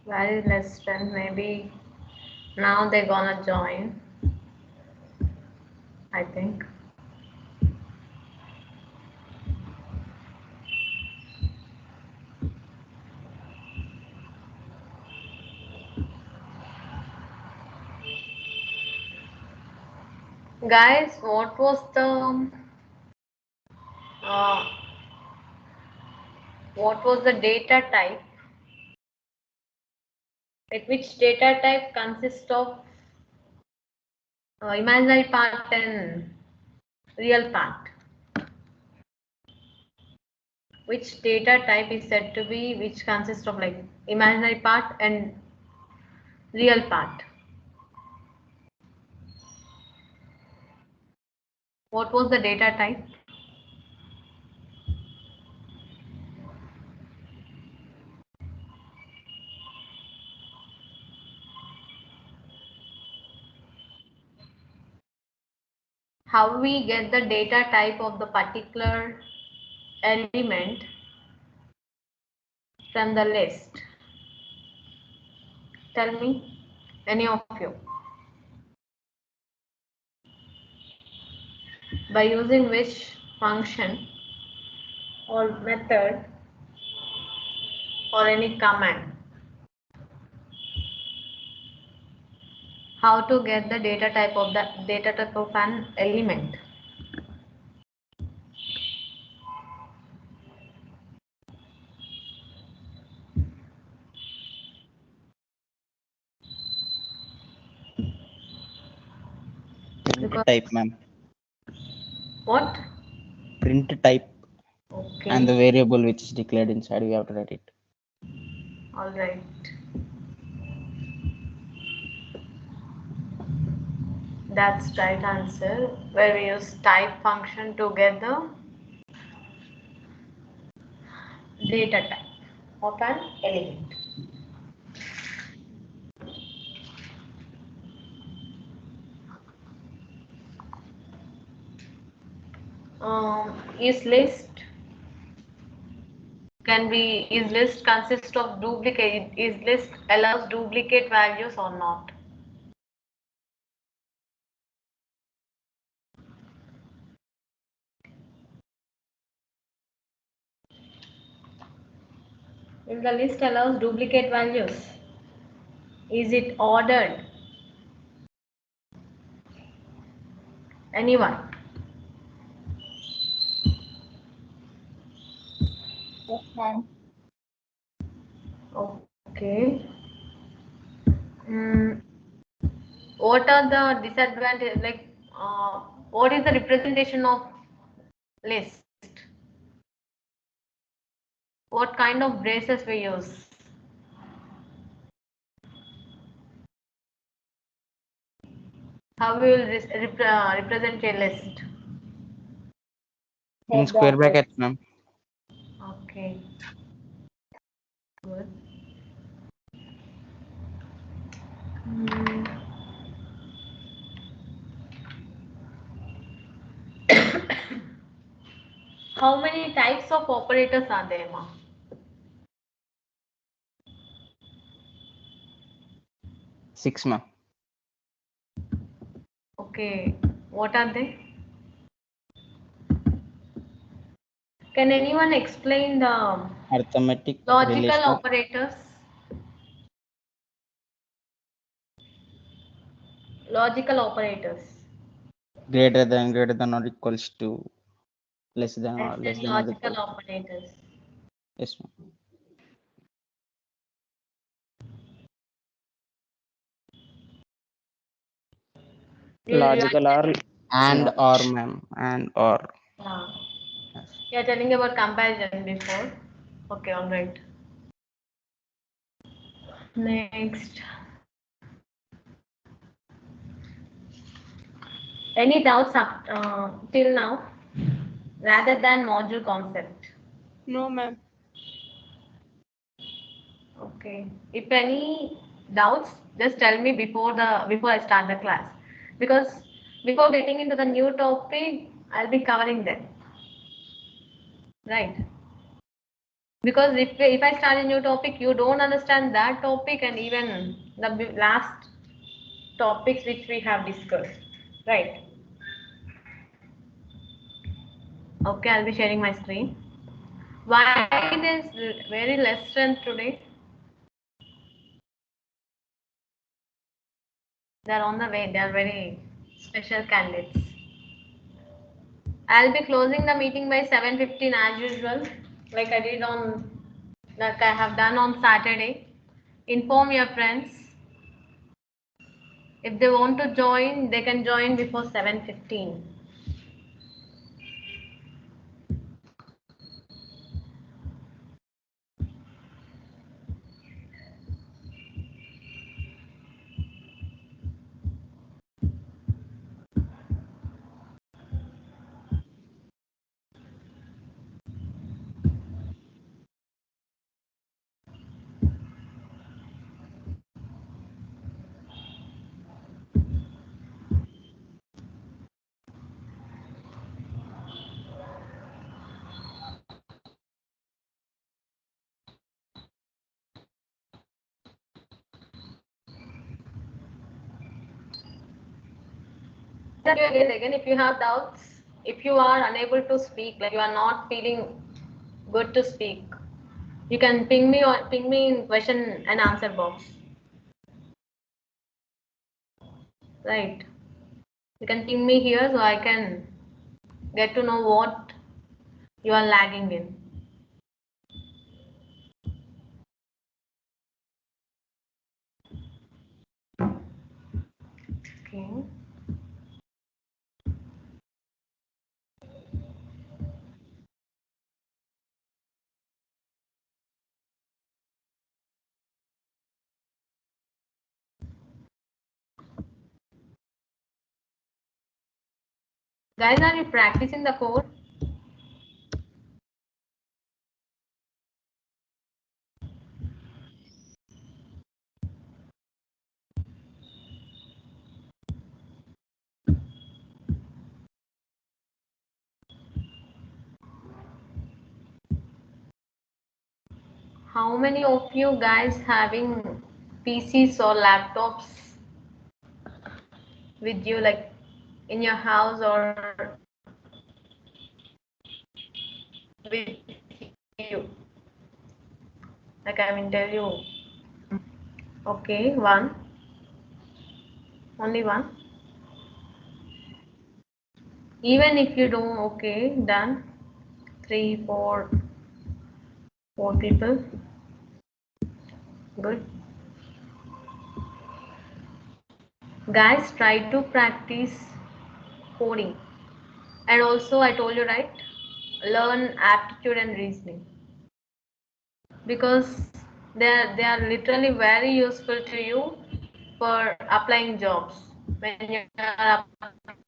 Very less strength. Maybe now they're gonna join, I think. Guys, uh, what was the data type? Like which data type consists of imaginary part and real part? Which data type is said to be which consists of like imaginary part and real part? What was the data type? How we get the data type of the particular element from the list? Tell me, any of you. By using which function or method or any command? How to get the data type of an element? Print type, ma'am. What? Print type. Okay. And the variable which is declared inside, we have to write it. All right. That's right answer, where we use type function to get the data type of an element. Is list consist of duplicate? Is list allows duplicate values or not? If the list allows duplicate values, is it ordered? Anyone? Yes, ma'am. Okay. What are the disadvantages? Like, what is the representation of list? What kind of braces we use? How we will represent a list? In square brackets, ma'am. Okay. Good. How many types of operators are there, ma? Six, ma'am. Okay. What are they? Can anyone explain the Arithmetic, logical relational. operators? Logical operators. Greater than or equals to, less than or Less than equal logical to. operators. Yes, ma'am. Logical or And not. or, ma'am. And or. Yes. You are telling about comparison before. Okay, all right. Next. Any doubts up till now, rather than module concept? No, ma'am. Okay. If any doubts, just tell me before I start the class, because before getting into the new topic, I'll be covering them. right? Because if I start a new topic, you don't understand that topic and even the last topics which we have discussed, right? Okay, I'll be sharing my screen. Why there's very less strength today? They're on the way. They are very special candidates. I'll be closing the meeting by 7:15 as usual, like I did on, like I have done on Saturday. Inform your friends. If they want to join, they can join before 7:15. Again, if you have doubts, if you are unable to speak, like you are not feeling good to speak, you can ping me or ping me in question and answer box. Right. You can ping me here so I can get to know what you are lagging in. Okay. Guys, are you practicing the code? How many of you guys having PCs or laptops with you, like in your house or with you? Like I mean, tell you. Okay, one. Only one. Even if you don't, okay, done. Three, four people. Good. Guys, try to practice coding. And also, I told you, right? Learn aptitude and reasoning. Because they are literally very useful to you for applying jobs. When you are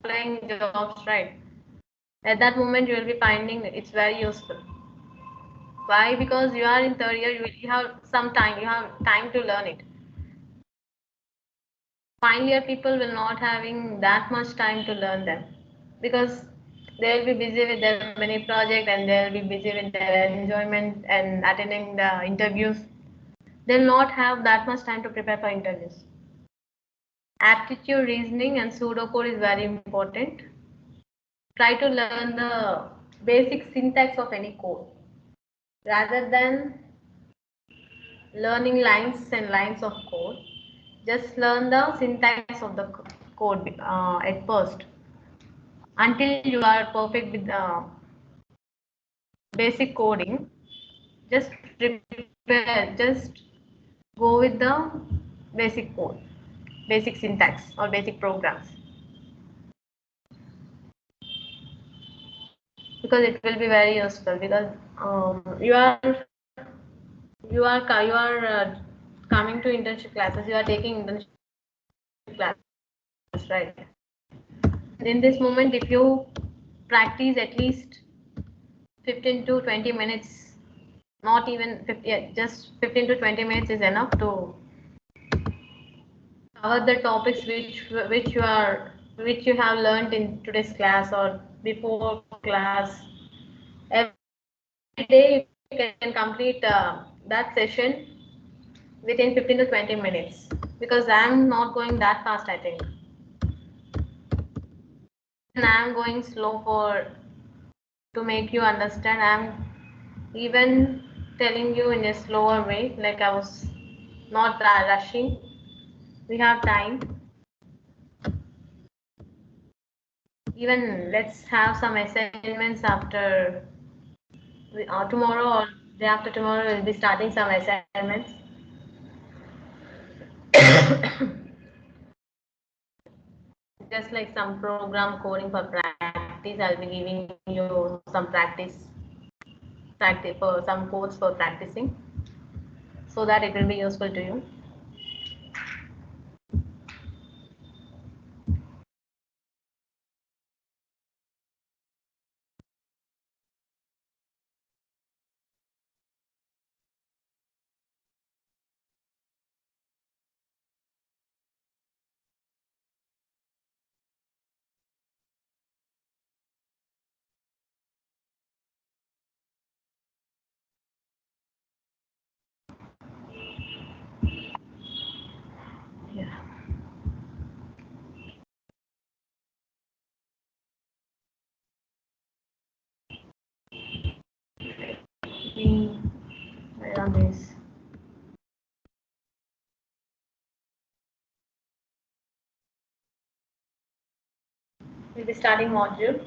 applying jobs, right? At that moment, you will be finding it's very useful. Why? Because you are in third year, you have some time, you have time to learn it. Final year people will not having that much time to learn them because they will be busy with their many project and they will be busy with their enjoyment and attending the interviews. They will not have that much time to prepare for interviews. Aptitude, reasoning, and pseudocode is very important. Try to learn the basic syntax of any code rather than learning lines and lines of code. Just learn the syntax of the code at first until you are perfect with the basic coding. Just prepare, just go with the basic code, basic syntax or basic programs, because it will be very useful because you are coming to internship classes, you are taking internship classes, right? In this moment, if you practice at least 15 to 20 minutes, not even 50, yeah, just 15 to 20 minutes is enough to cover the topics which you have learned in today's class or before class. day you can complete that session within 15 to 20 minutes, because I'm not going that fast, I think. And I'm going slow to make you understand. I'm even telling you in a slower way, like I was not rushing. We have time. Even let's have some assignments after tomorrow or day after tomorrow. We'll be starting some assignments. Just like some program coding for practice, I'll be giving you some practice for some codes for practicing, so that it will be useful to you. Yeah. Where are these? We'll be starting module.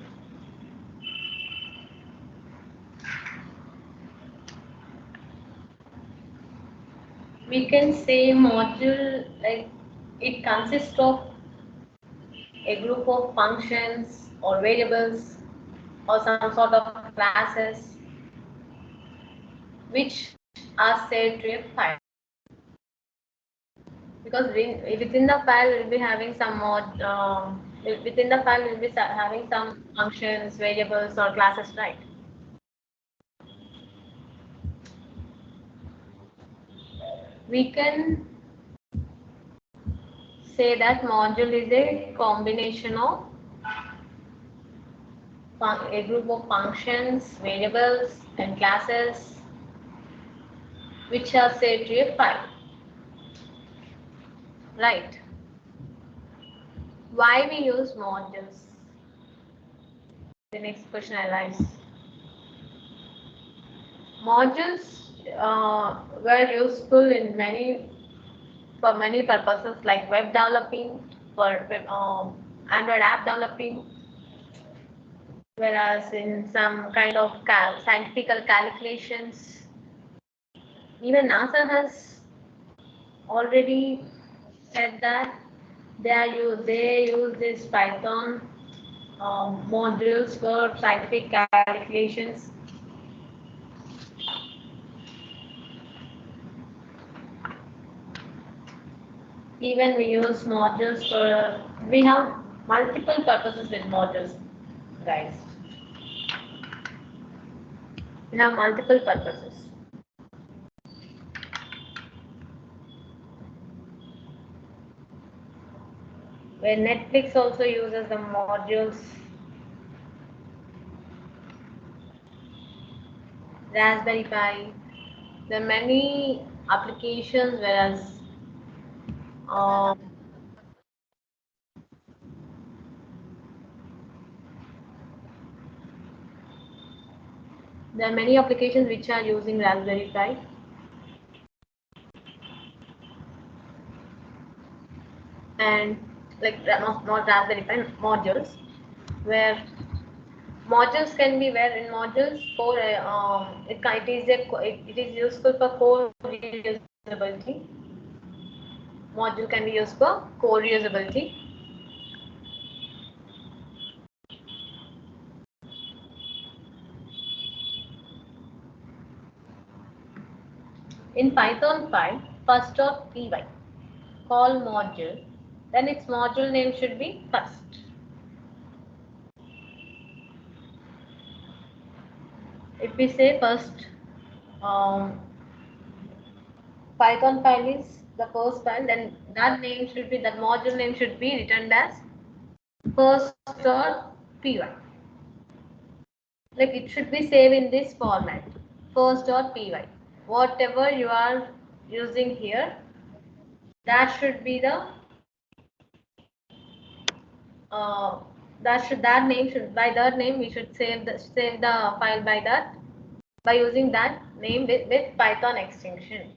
We can say module like it consists of a group of functions or variables or some sort of classes which are saved to a file. Because within the file we'll be having some within the file we'll be having some functions, variables or classes, right? We can say that module is a combination of a group of functions, variables and classes which are saved to a file, right? Why we use modules? The next question arises. Modules were useful in for many purposes, like web developing, for Android app developing, whereas in some kind of scientific calculations. Even NASA has already said that they use this Python modules for scientific calculations. Even we use modules we have multiple purposes with modules, guys. We have multiple purposes. Where Netflix also uses the modules, Raspberry Pi. There are many applications, whereas there are many applications which are using Raspberry Pi. And like not Raspberry Pi, modules, where modules can be where in modules for it is useful for core reusability. Module can be used for core reusability. In Python file, first of py, call module, then its module name should be first. If we say first, Python file is the first file, then that module name should be written as first or py. Like it should be saved in this format. first.py. Whatever you are using here, that should be the that name should, by that name we should save the file by that, by using that name with Python extension.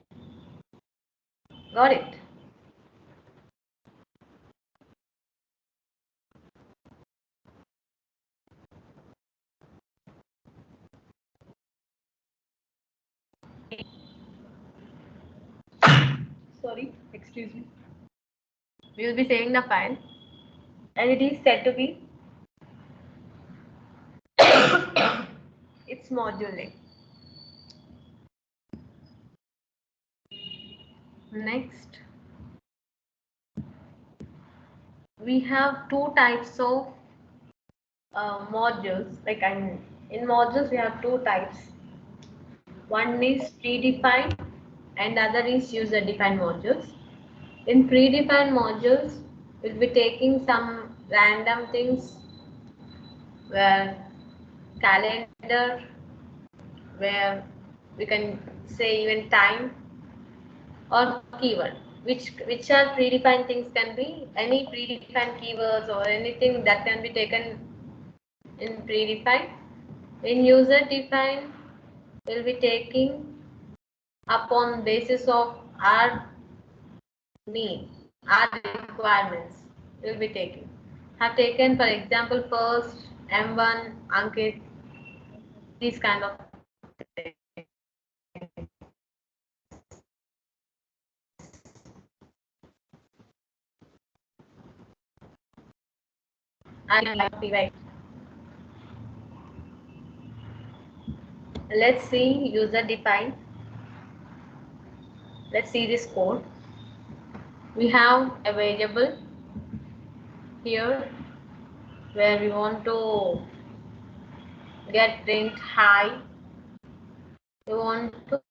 Got it? Sorry, excuse me. We will be saving the file, and it is said to be its module name. Next, we have two types of modules. Like in modules, we have two types. One is predefined, and other is user-defined modules. In predefined modules, we'll be taking some random things where calendar, where we can say even time or keyword. Which are predefined things can be any predefined keywords or anything that can be taken in predefined. In user-defined, we'll be taking upon basis of our need, our requirements. We'll be taking. Have taken, for example, first M1, Ankit, these kind of things. Let's see user defined. Let's see this code. We have a variable here where we want to get print high. We want to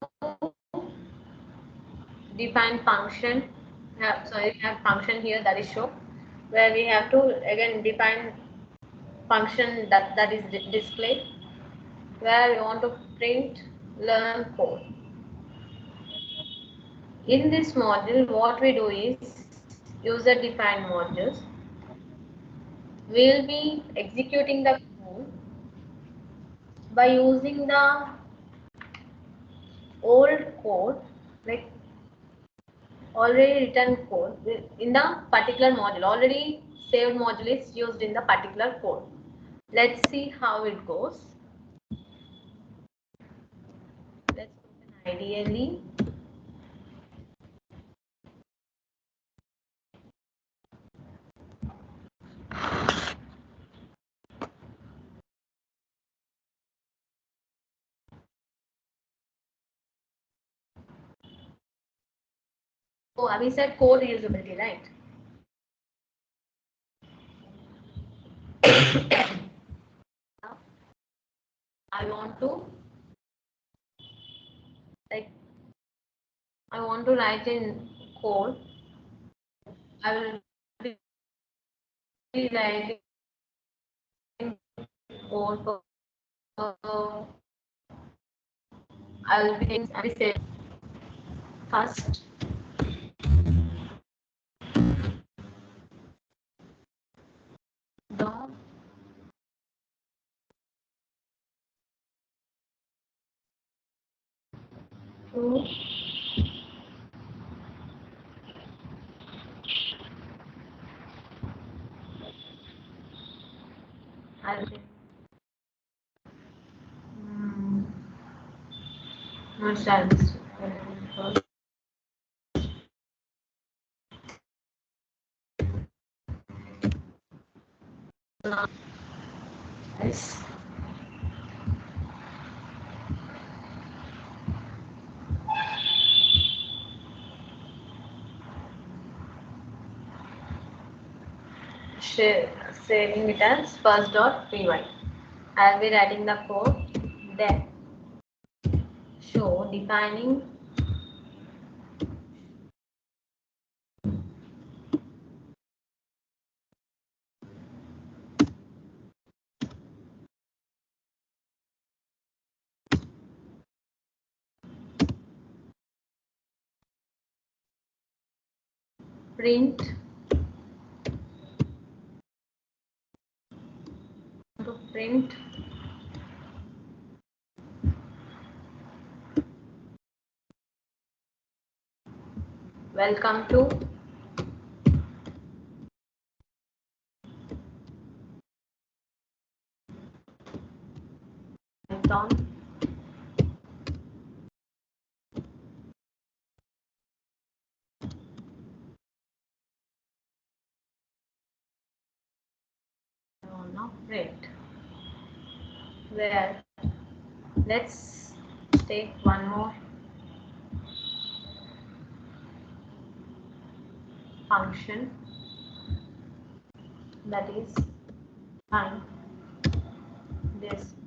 define function. We have function here that is show, where we have to again define function that is displayed, where we want to print learn code. In this module, what we do is user defined modules. We'll be executing the code by using the old code, like already written code in the particular module. Already saved module is used in the particular code. Let's see how it goes. Let's open IDLE. Oh, we said code reusability, right? I want to write in code. I will be writing code for I will be saying first dot to I will not start this. Yes. Saving it as first.py. I'll be writing the code, then show defining print, to print welcome to Python. Now print. Where let's take one more function, that is find display.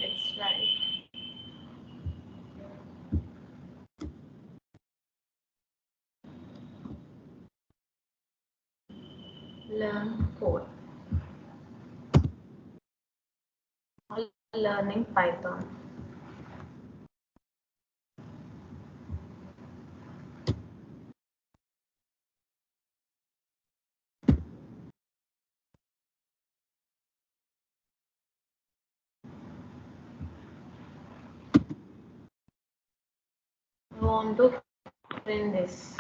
Let's write learn code, learning Python. I want to print this,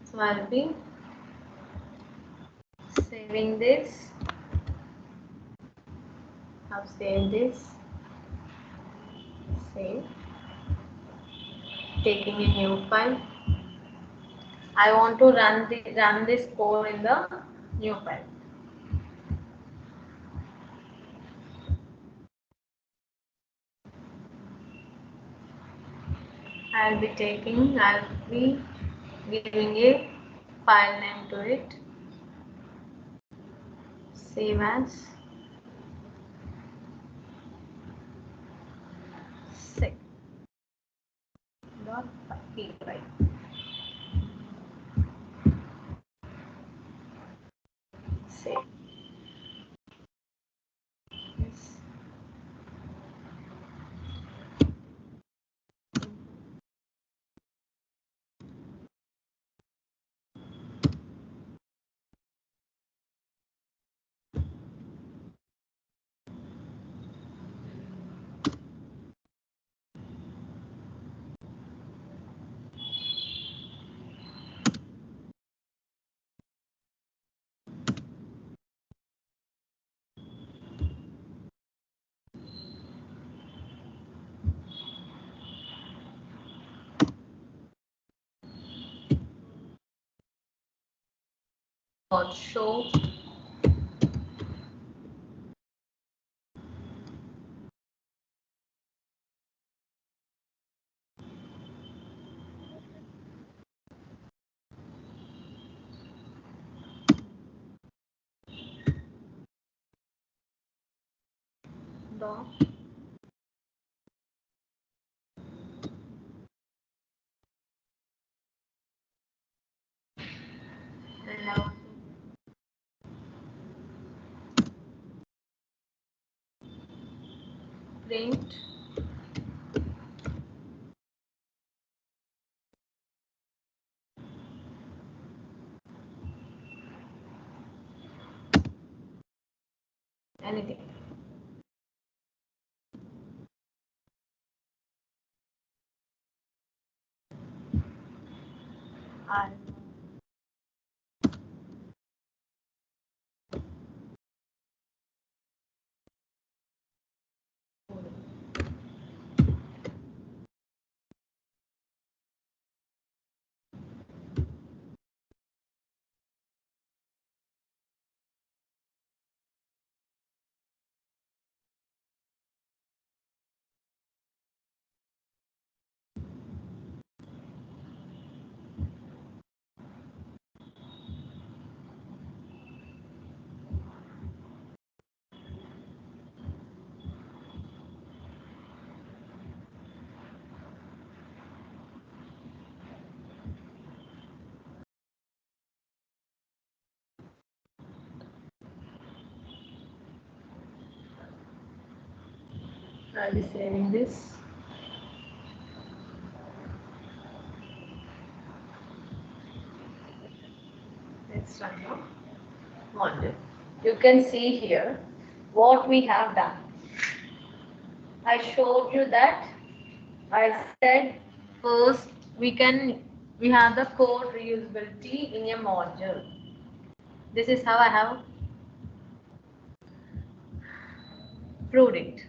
so I'll be saving this. I've saved this, save, taking a new file. I want to run this code in the new file. I'll be giving a file name to it. Save as sec.py. Save. Yes. Show dot and I want to print anything. I I'll be saving this. Let's run now. Module. You can see here what we have done. I showed you that I said first we have the code reusability in a module. This is how I have proved it,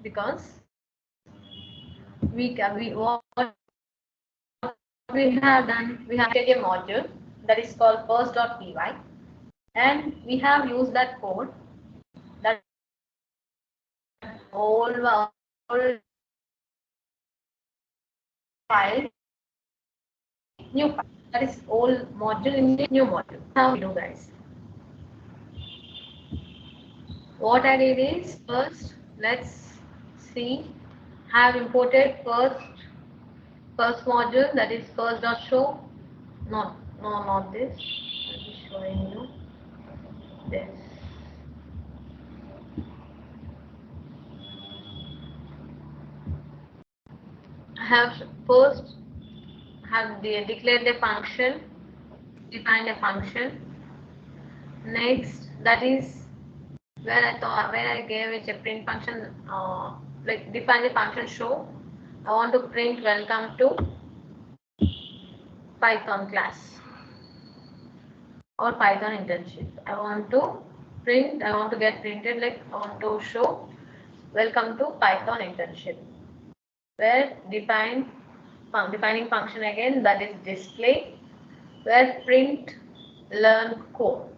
because what we have done, we have created a module that is called first.py, and we have used that code, that old file, new file, that is old module in the new module. How we do, guys? What I did is, first let's see, have imported first module, that is first.show. No, not this. I'll be showing you this. I have first declared a function, defined a function. Next, that is where I gave it a print function, like define the function show. I want to print welcome to Python class or Python internship. I want to get printed, like I want to show welcome to Python internship. Where defining function again, that is display, where print learn code.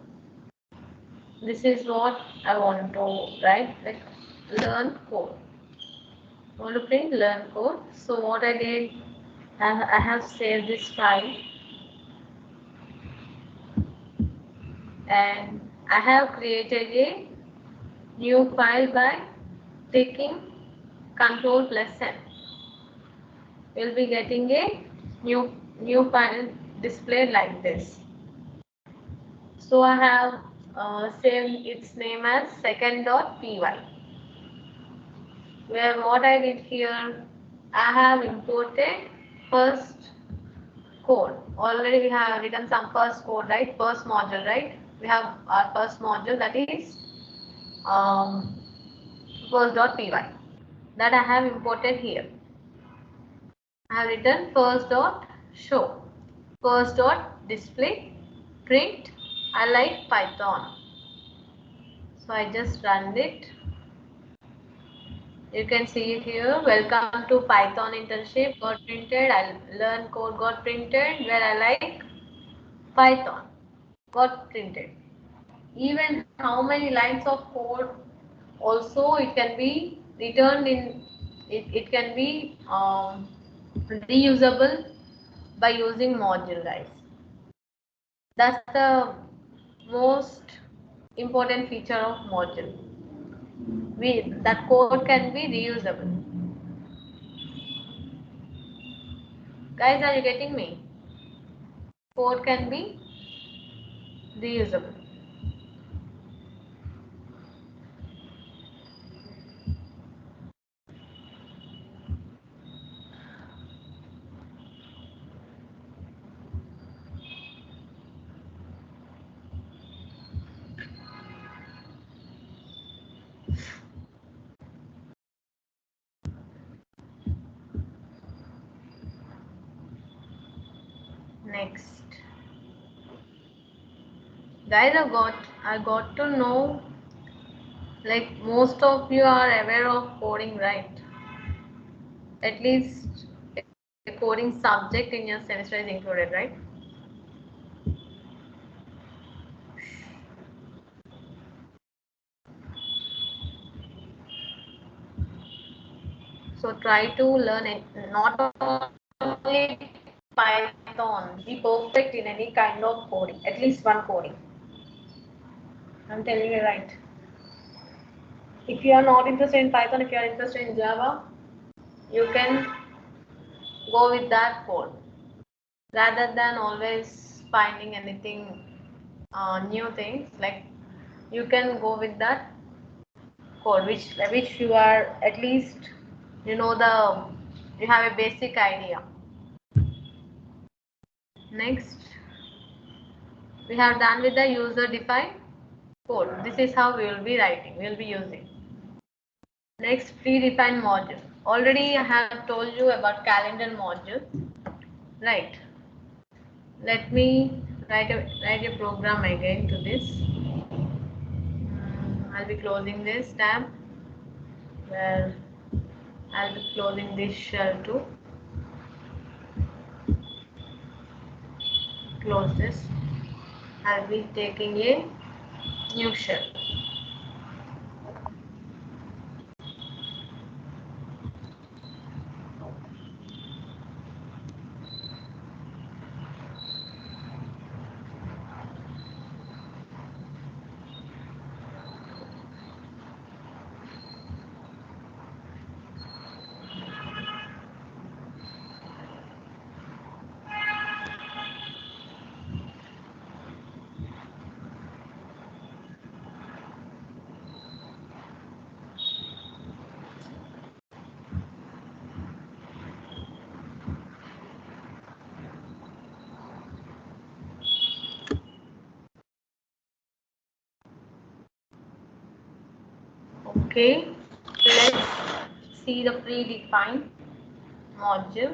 This is what I want to write, like learn code. I want to print learn code. So what I did, I have saved this file, and I have created a new file by taking Ctrl+N. We'll be getting a new file displayed like this. So I have saved its name as second.py. Where what I did here, I have imported first code. Already we have written some first code, right? First module, right? We have our first module, that is first.py, that I have imported here. I have written first.show, first.display, print I like Python. So I just run it. You can see it here. Welcome to Python internship got printed. I learn code got printed. Where I like Python got printed. Even how many lines of code also it can be returned in. It can be reusable by using module, guys. That's the most important feature of module. That code can be reusable. Guys, are you getting me? Code can be reusable. Next, guys, I got to know, like most of you are aware of coding, right? At least a coding subject in your semester is included, right? So try to learn it, not only Python, be perfect in any kind of coding, at least one coding. I'm telling you, right? If you are not interested in Python, if you are interested in Java, you can go with that code rather than always finding anything new things. Like you can go with that code, which you are at least you have a basic idea. Next, we have done with the user defined code. This is how we will be writing, we will be using. Next, predefined module. Already I have told you about calendar module, right? Let me write a program again to this. I'll be closing this tab, where I'll be closing this shell too. Close this. I'll be taking a new shell. Okay, let's see the predefined module.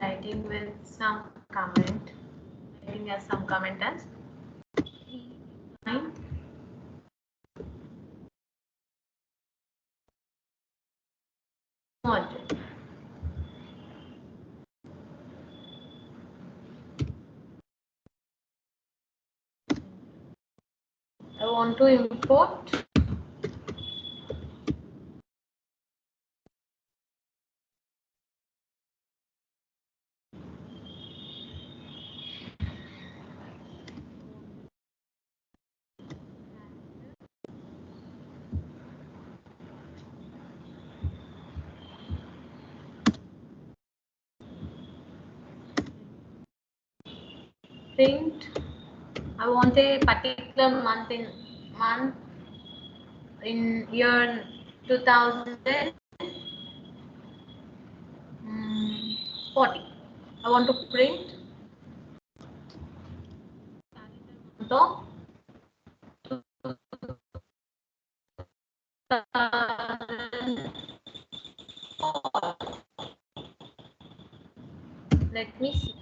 Writing with some comment. Writing as some comment as predefined module. I want to import print. I want a particular month in year 2040. I want to print the let me see.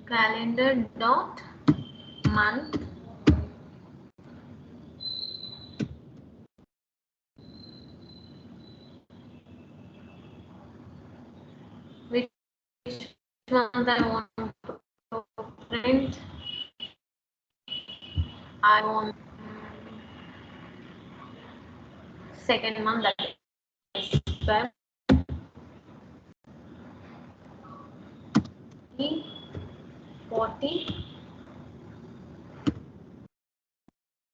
Calendar dot month which month I want to print. I want second month, that is Feb. 40.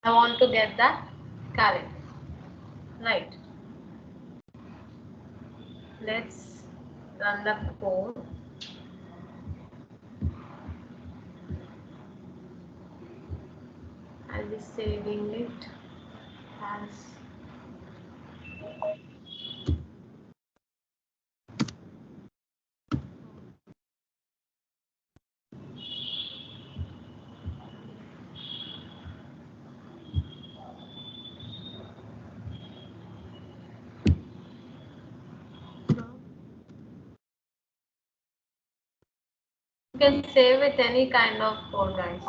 I want to get that calendar, right? Let's run the code. I'll be saving it as you can save with any kind of code, guys.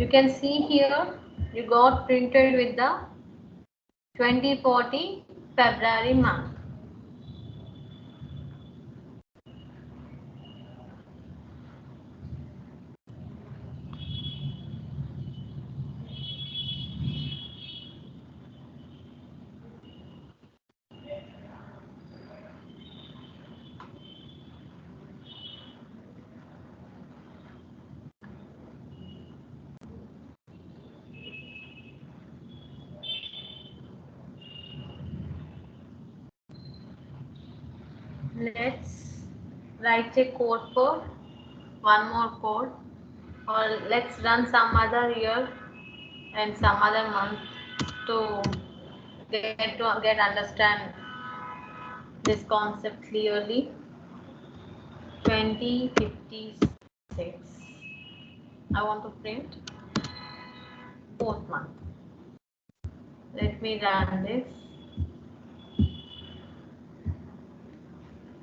You can see here you got printed with the 2040 February month. Let's write a code for one more code, or let's run some other year and some other month to get understand this concept clearly. 2056. I want to print fourth month. Let me run this.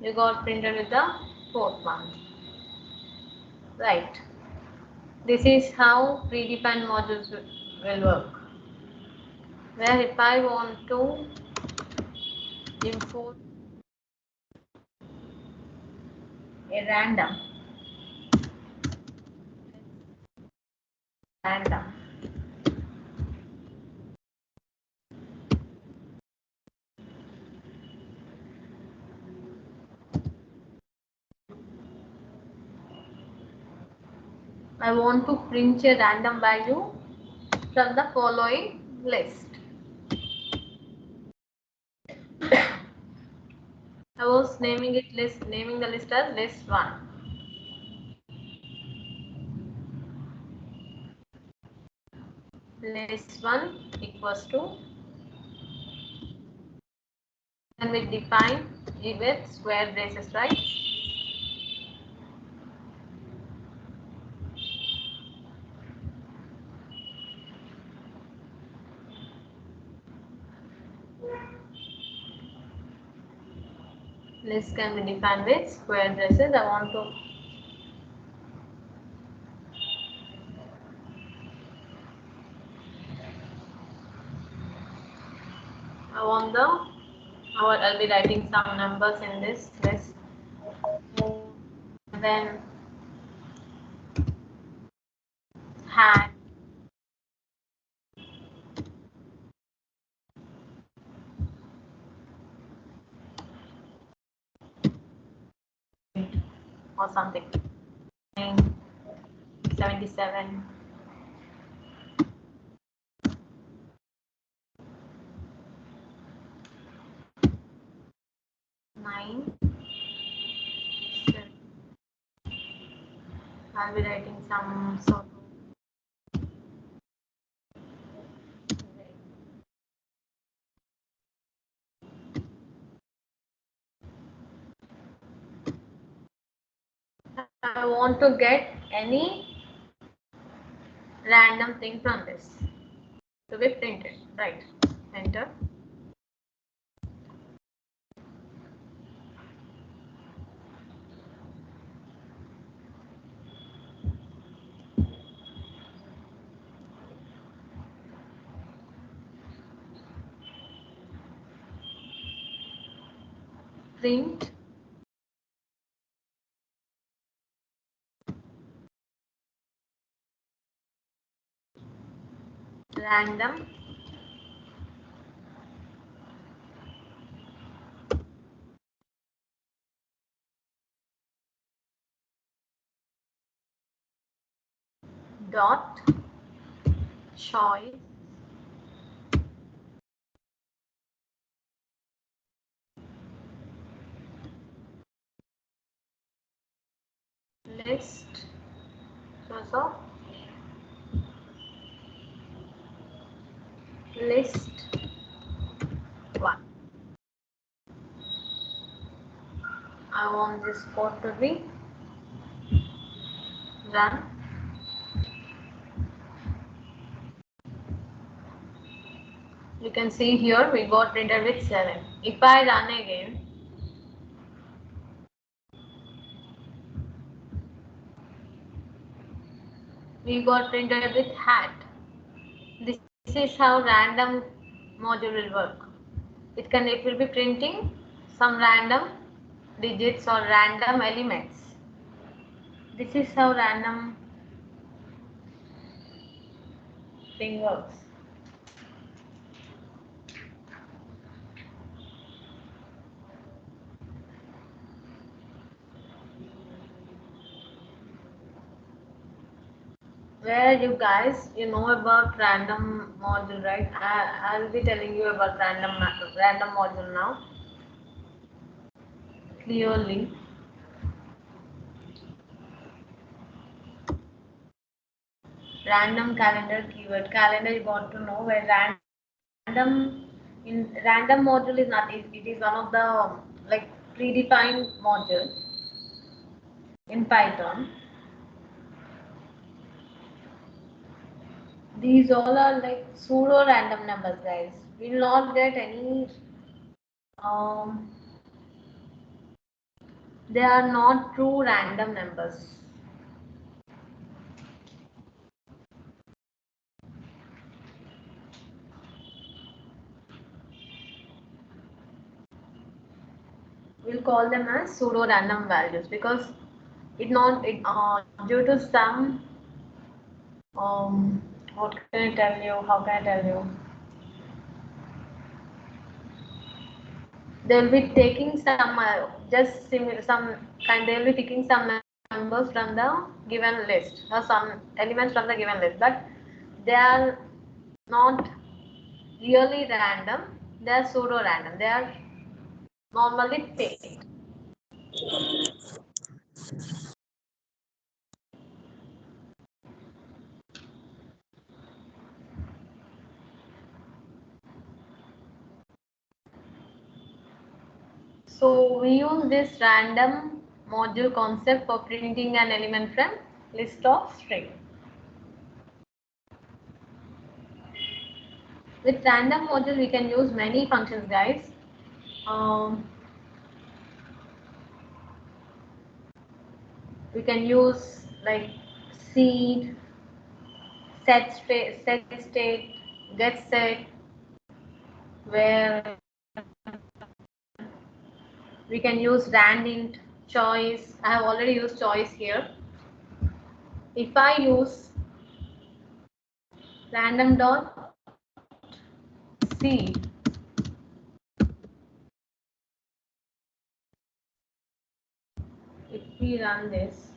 You got printed with the fourth month. Right. This is how predefined modules will work. Where if I want to import a random, I want to print a random value from the following list. I was naming the list as list 1. List 1 equals to, and we define it with square braces, right? List can be defined with square braces. I'll be writing some numbers in this list. And then hat or something. 77. 9. 7. I'll be writing some sort of. I want to get any random thing from this to be printed, right? Enter. Print random dot choice list. So list 1. I want this code to be run. You can see here we got printed with 7. If I run again, we got printed with hat. This is how random module will work. It will be printing some random digits or random elements. This is how random thing works. Where you guys, you know about random module, right? I'll be telling you about random module now. Clearly. Random calendar keyword. Calendar you got to know where random module is not. It is one of the like predefined module in Python. These all are like pseudo random numbers, guys. We will not get any. They are not true random numbers. We'll call them as pseudo random values because due to some what can I tell you? How can I tell you? They'll be taking some they'll be picking some numbers from the given list or some elements from the given list, but they are not really random. They are pseudo random. They are normally picked. So we use this random module concept for printing an element from list of string. With random module we can use many functions, guys. We can use like seed, set state, get set, where we can use randint, choice. I have already used choice here. If I use random dot seed, if we run this,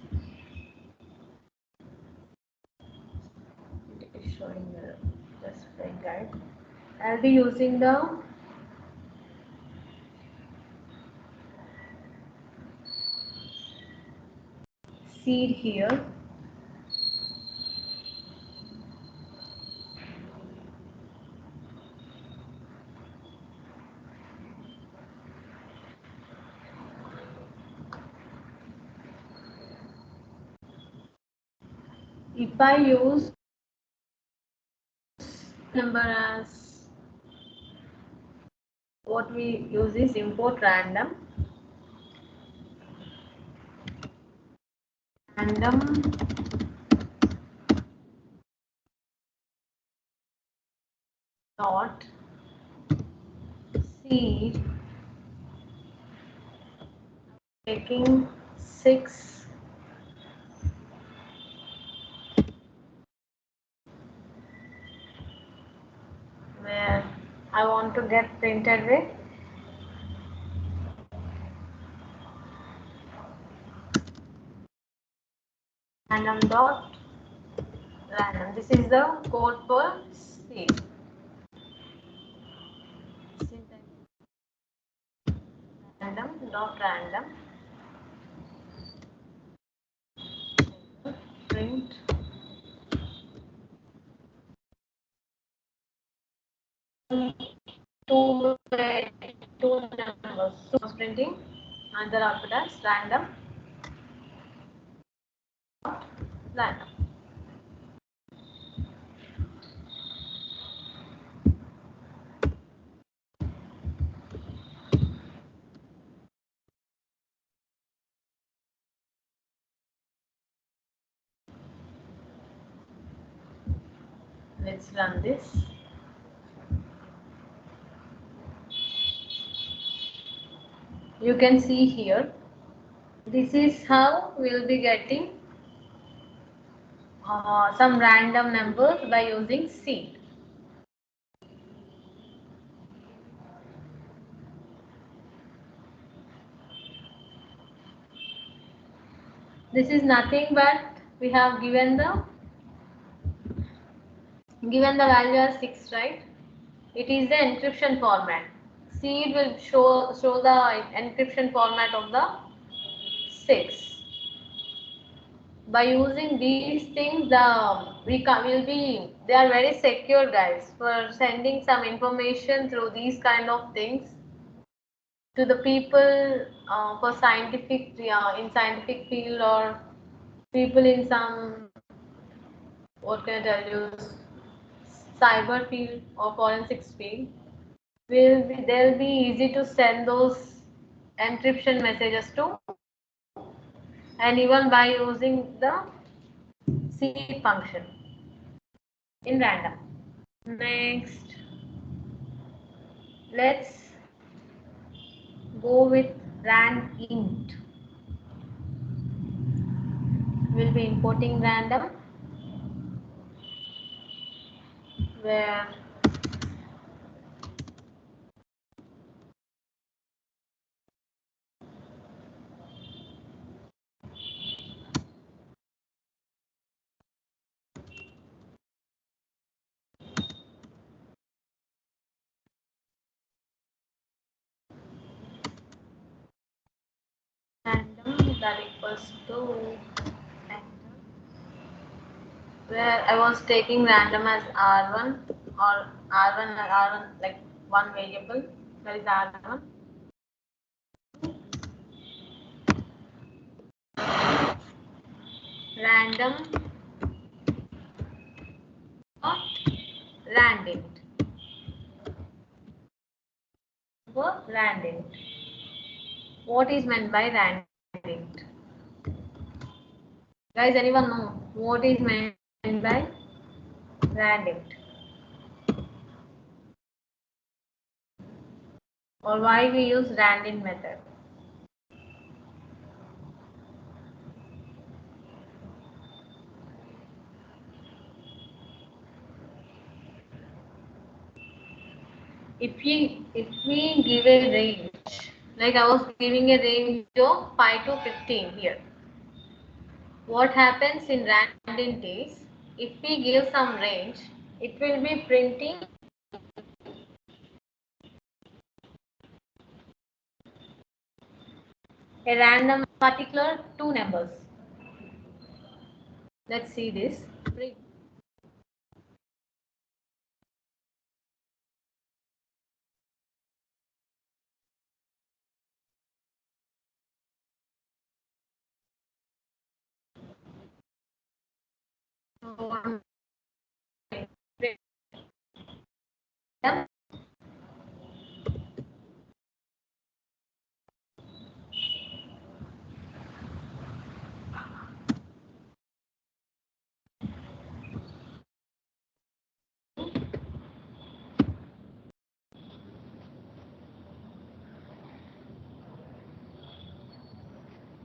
it is showing the just print, right? I'll be using the seed here. If I use number as what we use is import random dot seed taking 6 where I want to get printed with random dot random. This is the code for seed. Random dot random print two numbers. So printing another output as random random. Let's run this. You can see here, this is how we'll be getting some random numbers by using seed. This is nothing but we have given the value as 6, right? It is the encryption format. Seed will show the encryption format of the 6. By using these things, they are very secure, guys, for sending some information through these kind of things to the people for scientific in scientific field, or people in some, what can I tell you, cyber field or forensics field. They'll be easy to send those encryption messages to, and even by using the seed function in random. Next, let's go with rand int. We'll be importing random, where random that equals to random, where I was taking random as R1, or R1 like one variable, that is R1. Random or randint. For randint. What is meant by randint? Guys, anyone know what is meant by randint? Or why we use randint method? If we give a range, like I was giving a range of 5 to 15 here. What happens in randint is, if we give some range, it will be printing a random particular 2 numbers. Let's see this. Print. Yep.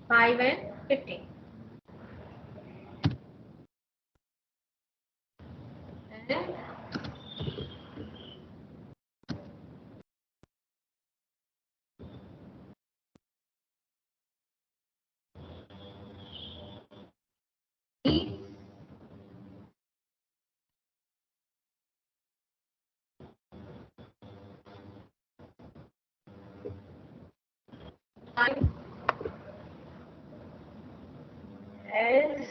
Five and 15. And as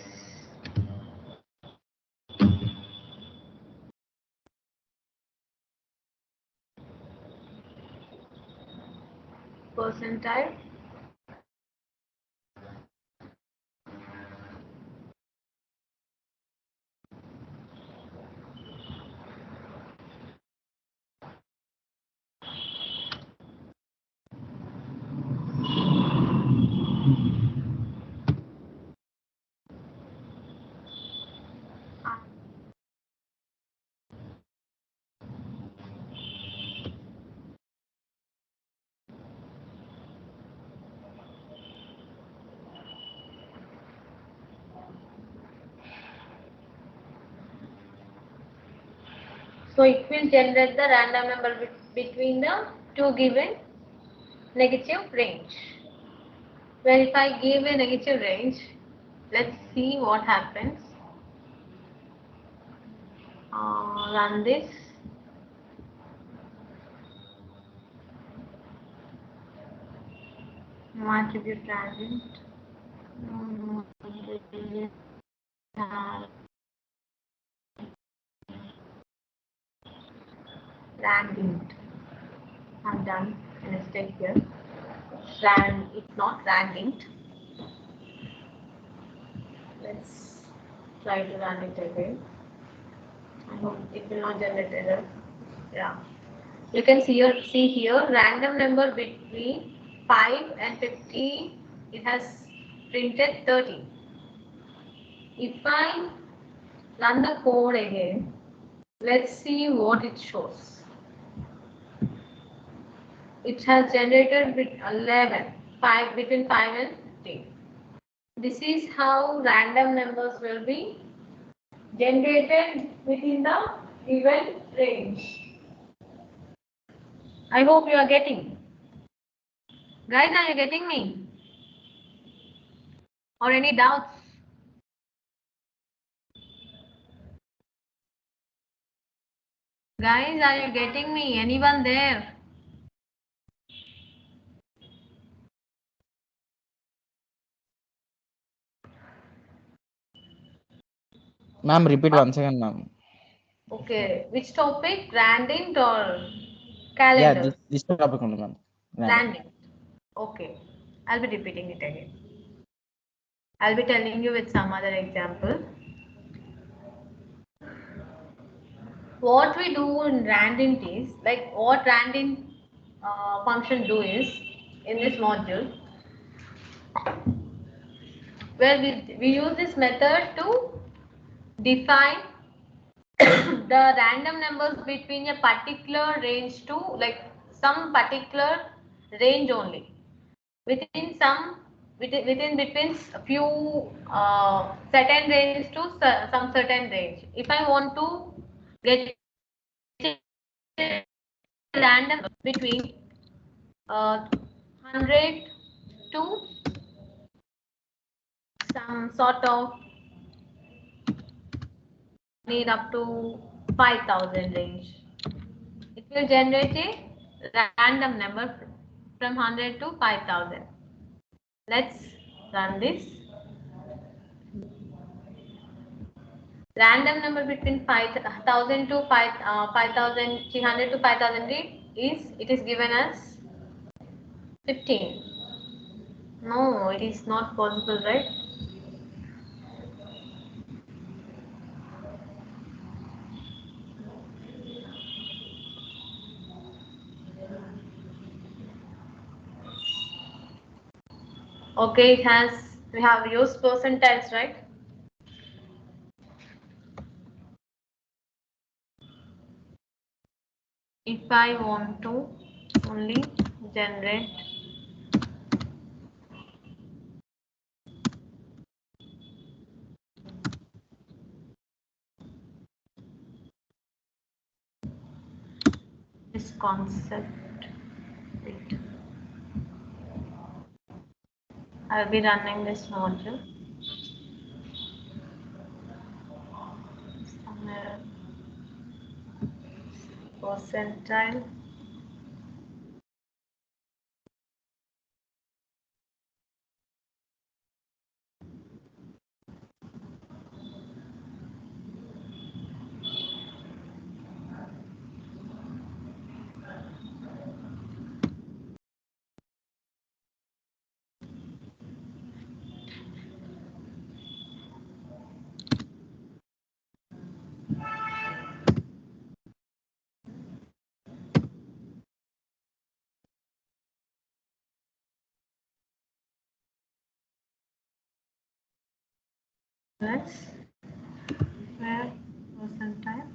percentile. So it will generate the random number between the two given negative range. Well, if I give a negative range, let's see what happens. Run this. No attribute transient. Randint. I'm done. Let's take here. It's not randint. Let's try to run it again. I hope it will not generate error. Yeah. You can see here random number between 5 and 50. It has printed 30. If I run the code again, let's see what it shows. It has generated with 11, 5 between 5 and 50. This is how random numbers will be generated within the given range. I hope you are getting. Guys, are you getting me? Or any doubts? Guys, are you getting me? Anyone there? Ma'am, repeat once again, ma'am. Okay, which topic? Randint or Yeah, calendar? this topic only, ma'am. Randint. Okay, I'll be repeating it again. I'll be telling you with some other example. What we do in randint is, like what randint function do is, in this module, where we use this method to define the random numbers between a particular range to like some particular range only within between a few certain range to some certain range. If I want to get a random between 100 to some sort of need up to 5,000 range, it will generate a random number from 100 to 5,000. Let's run this. Random number between 5,000 to 5,300 to 5,000 it is given as 15. No, it is not possible, right? Okay, we have used percentiles, right? If I want to only generate this concept, I'll be running this module. Somewhere percentile. Let's where percentile.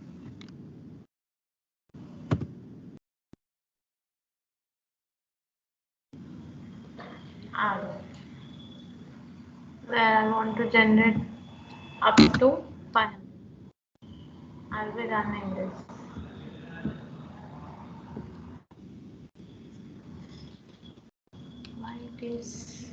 Where I want to generate up to 5. I'll be running this. is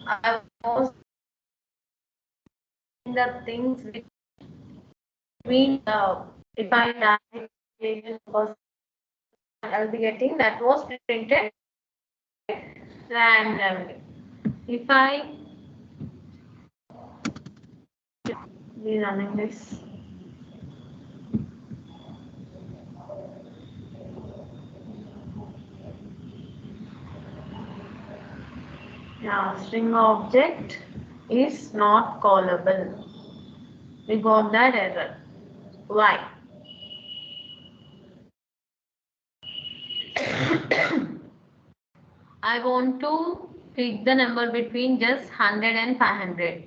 I was in the things between if I die was I'll be getting that was printed randomly. If I be running this, yeah, string object is not callable. We got that error. Why? I want to pick the number between just 100 and 500.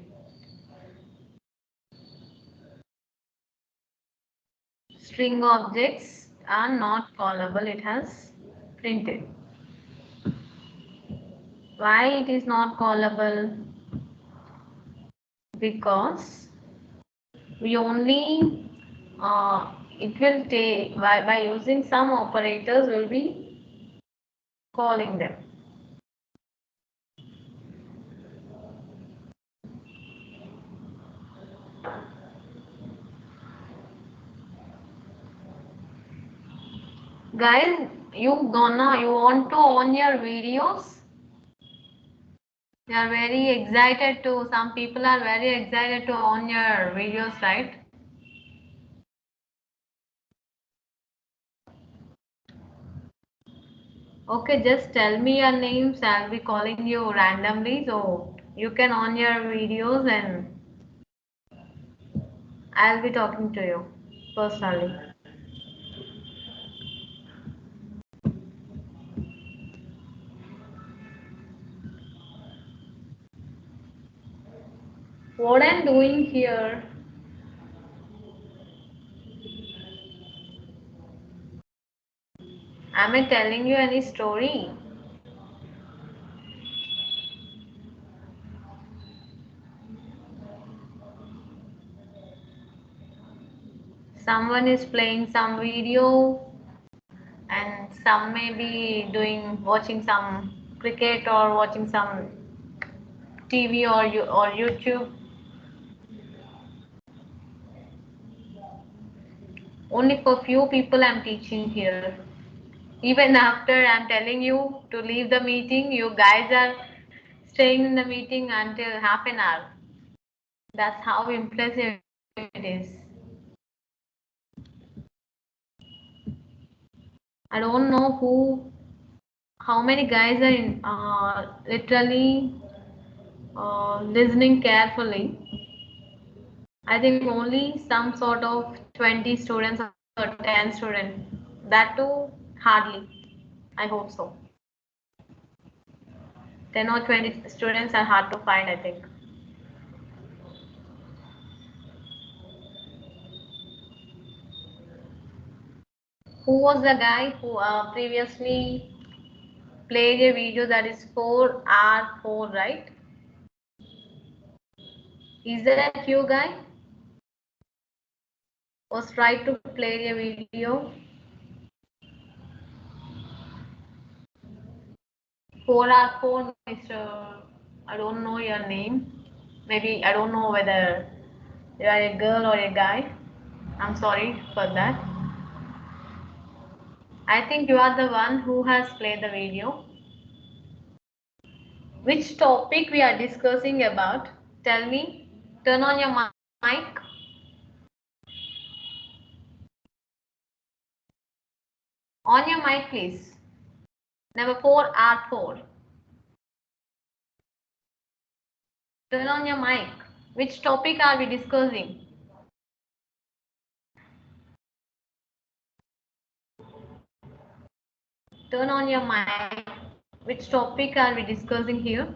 String objects are not callable, it has printed. Why it is not callable? Because we only it will take by using some operators will be calling them. Guys, you want to on your videos? You are very excited to, some people are very excited to on your videos, right? Okay, just tell me your names. I'll be calling you randomly, so you can on your videos and I'll be talking to you personally. What I'm doing here, am I telling you any story? Someone is playing some video and some may be watching some cricket or watching some TV or YouTube. Only for few people I'm teaching here. Even after I'm telling you to leave the meeting, you guys are staying in the meeting until half an hour. That's how impressive it is. I don't know how many guys are literally listening carefully. I think only some sort of 20 students or 10 students. That too, hardly. I hope so. 10 or 20 students are hard to find, I think. Who was the guy who previously played a video that is 4R4, right? Is that you guy? Was trying to play a video? 4R4, Mr. I don't know your name. Maybe I don't know whether you are a girl or a guy. I'm sorry for that. I think you are the one who has played the video. Which topic we are discussing about? Tell me. Turn on your mic. On your mic, please. Number 4R4. Turn on your mic. Which topic are we discussing? Turn on your mic. Which topic are we discussing here?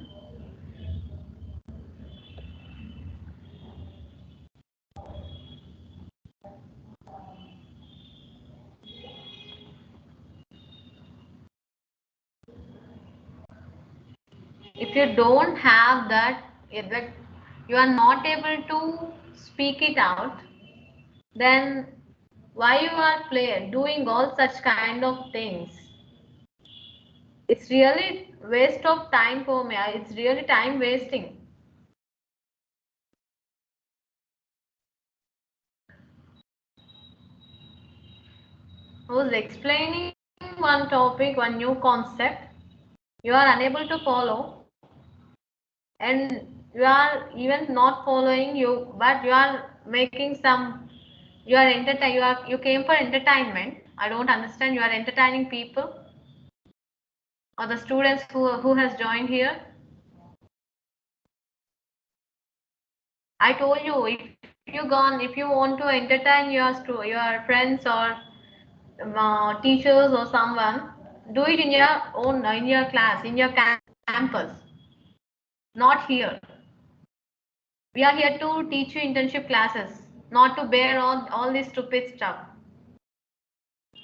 If you don't have that, like you are not able to speak it out, then why you are doing all such kind of things? It's really waste of time for me. It's really time wasting. I was explaining one topic, one new concept. You are unable to follow, and you are even not following you, but you are making some. You are entertain. You came for entertainment. I don't understand. You are entertaining people or the students who has joined here. I told you, if you want to entertain your friends or teachers or someone, do it in your own, in your class, in your campus, not here. We are here to teach you internship classes, not to bear all this stupid stuff.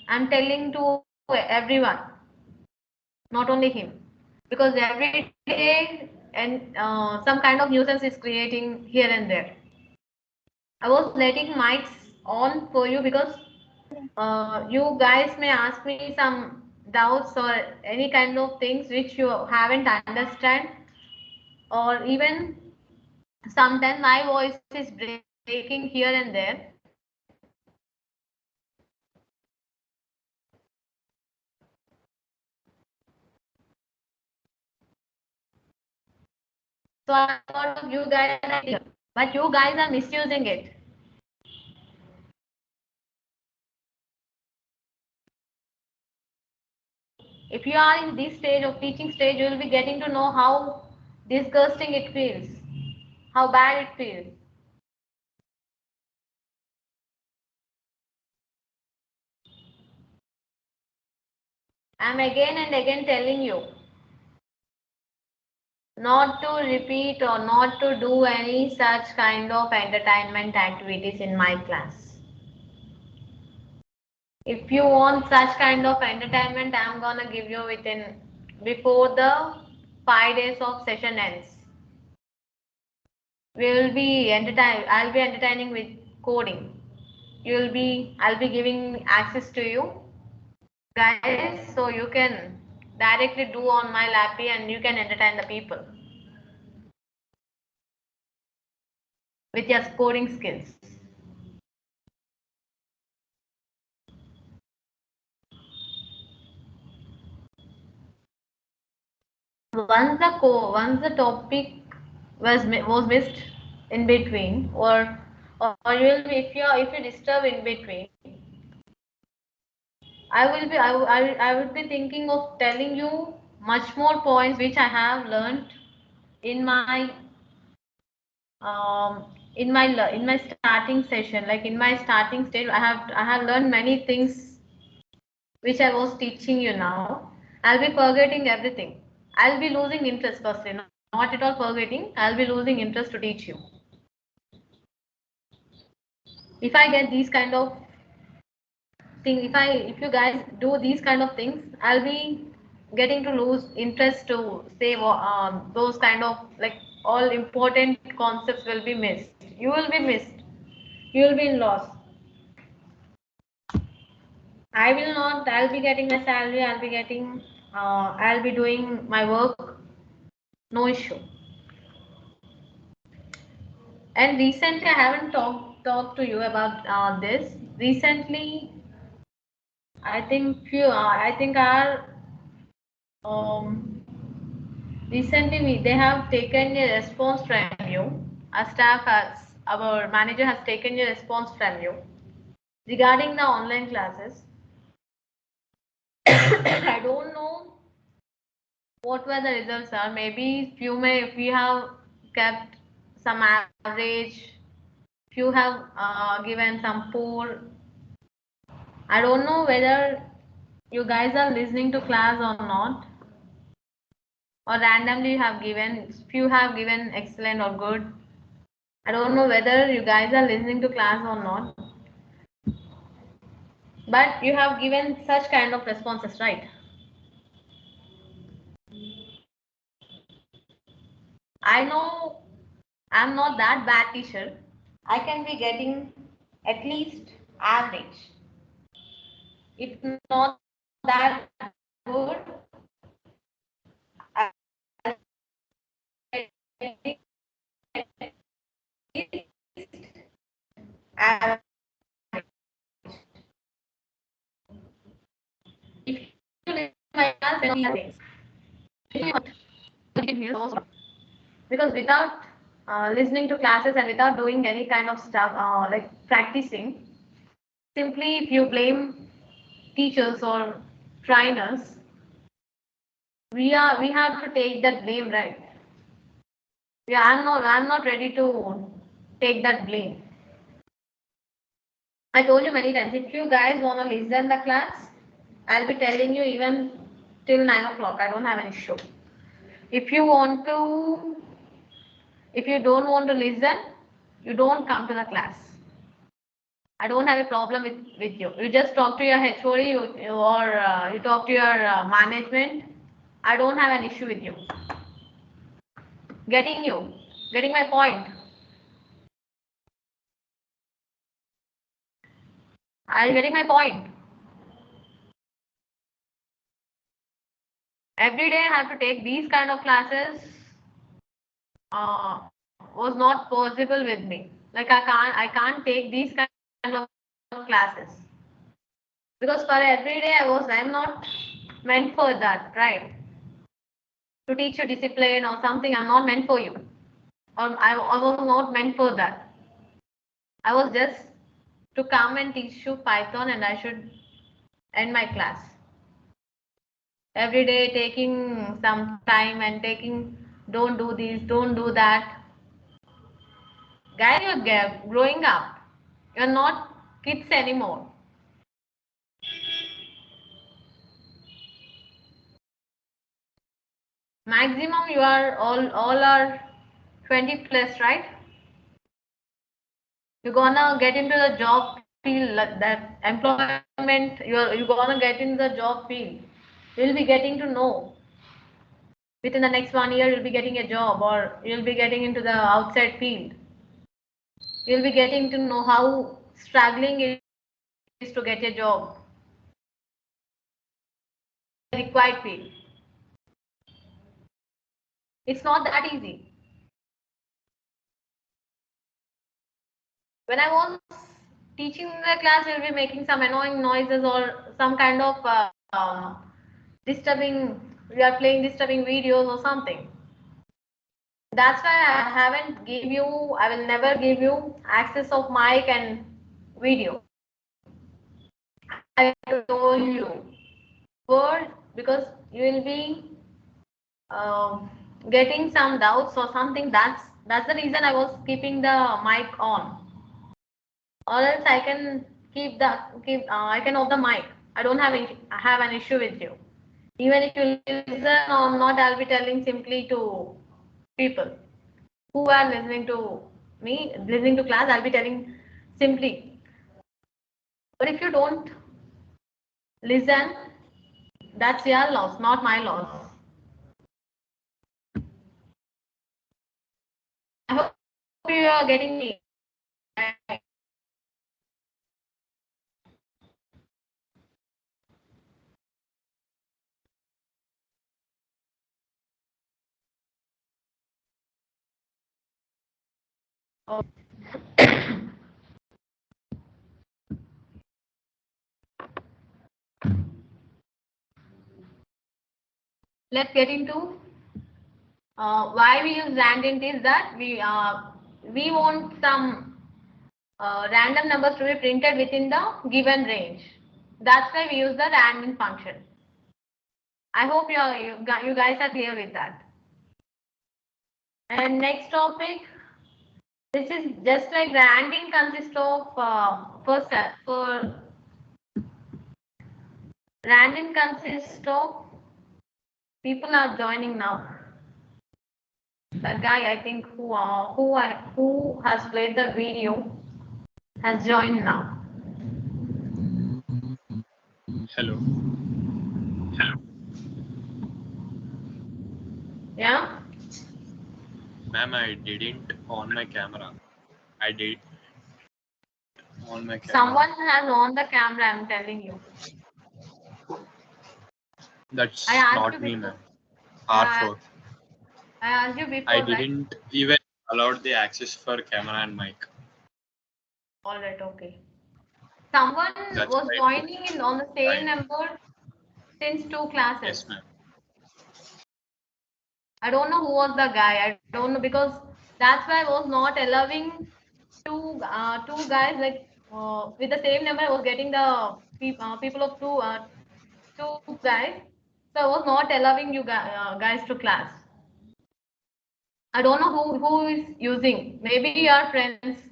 I'm telling to everyone, not only him, because every day and some kind of nuisance is creating here and there. I was letting mics on for you because you guys may ask me some doubts or any kind of things which you haven't understand, or even sometimes my voice is breaking here and there. So I thought of you guys are here, but you guys are misusing it. If you are in this stage of teaching stage, you will be getting to know how disgusting it feels, how bad it feels. I'm again and again telling you not to repeat or not to do any such kind of entertainment activities in my class. If you want such kind of entertainment, I'm gonna give you before the 5 days of session ends. I'll be entertaining with coding. I'll be giving access to you guys, so you can directly do on my lappy and you can entertain the people with your coding skills. Once the topic was missed in between, or you will be, if you disturb in between, I would be thinking of telling you much more points which I have learned in my in my starting session, like in my starting stage. I have learned many things which I was teaching you now. I'll be forgetting everything. I'll be losing interest firstly, not at all forgetting. I'll be losing interest to teach you. If I get these kind of thing, if you guys do these kind of things, I'll be getting to lose interest to say those kind of, like, all important concepts will be missed. You will be missed. You will be in loss. I will not. I'll be getting my salary. I'll be getting. I'll be doing my work. No issue. And recently, I haven't talked to you about this. Recently, I think our um, recently they have taken a response from you. Our manager has taken a response from you regarding the online classes. I don't know what were the results are. Maybe if you have kept some average, few have given some poor. I don't know whether you guys are listening to class or not, or randomly you have given, few have given excellent or good. I don't know whether you guys are listening to class or not, but you have given such kind of responses, right? I know I'm not that bad teacher. I can be getting at least average. If not that good, I'll be getting at least average. If you listen to my class, then you things. If you want, you can hear also. Because without listening to classes and without doing any kind of stuff like practicing, simply if you blame teachers or trainers, we have to take that blame, right? Yeah, I'm not ready to take that blame. I told you many times, if you guys want to listen the class, I'll be telling you even till 9 o'clock. I don't have an issue. If you want to, if you don't want to listen, you don't come to the class. I don't have a problem with you. You just talk to your HOD or you talk to your management. I don't have an issue with you. Getting you, getting my point. Are you getting my point? Every day I have to take these kind of classes uh, was not possible with me. Like I can't take these kind of classes because for every day I'm not meant for that, right? To teach you discipline or something, I'm not meant for you, or I was not meant for that. I was just to come and teach you Python, and I should end my class. Every day taking some time and taking, don't do this, don't do that. Guys, you're growing up. You're not kids anymore. Maximum you are all are 20 plus, right? You're gonna get into the job field, like that employment, you're gonna get in the job field. You'll be getting to know within the next 1 year you'll be getting a job, or you'll be getting into the outside field. You'll be getting to know how struggling it is to get a job. Required field. It's not that easy. When I was teaching the class, we'll be making some annoying noises or some kind of disturbing, we are playing disturbing videos or something. That's why I haven't give you, I will never give you access of mic and video. I told you word because you will be uh, getting some doubts or something. That's the reason I was keeping the mic on. Or else I can I can off the mic. I don't have an issue with you. Even if you listen or not, I'll be telling simply to people who are listening to me, listening to class. I'll be telling simply. But if you don't listen, that's your loss, not my loss. I hope you are getting me. Let's get into why we use randint is that we want some random numbers to be printed within the given range. That's why we use the randint function. I hope you guys are clear with that. And next topic, This is just like ranking consists of for ranking consists of people are joining now. The guy I think who has played the video has joined now. Hello. Yeah. Ma'am, I didn't on my camera. I did on my camera. Someone has on the camera. I'm telling you. That's I asked not you me, before. ma'am. R4. I asked you before, I right? didn't even allowed the access for camera and mic. All right, okay. Someone That's was right. joining in on the same Fine. number since 2 classes. Yes, ma'am. I don't know who was the guy. I don't know because that's why I was not allowing two guys like with the same number. I was getting the people of two guys. So I was not allowing you guys to class. I don't know who is using. Maybe your friends.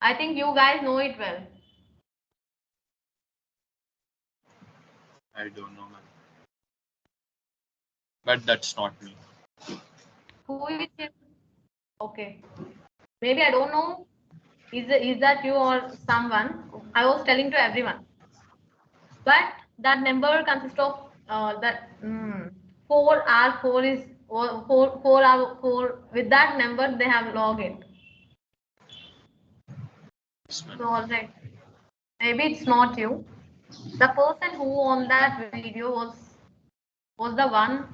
I think you guys know it well. I don't know, ma'am. But that's not me. Who is it? Okay. Maybe I don't know. Is that you or someone? I was telling to everyone. But that number consists of that 4 R 4 is 4 4 R 4. With that number, they have login. Yes, ma'am. So all right. Maybe it's not you. The person who on that video was the one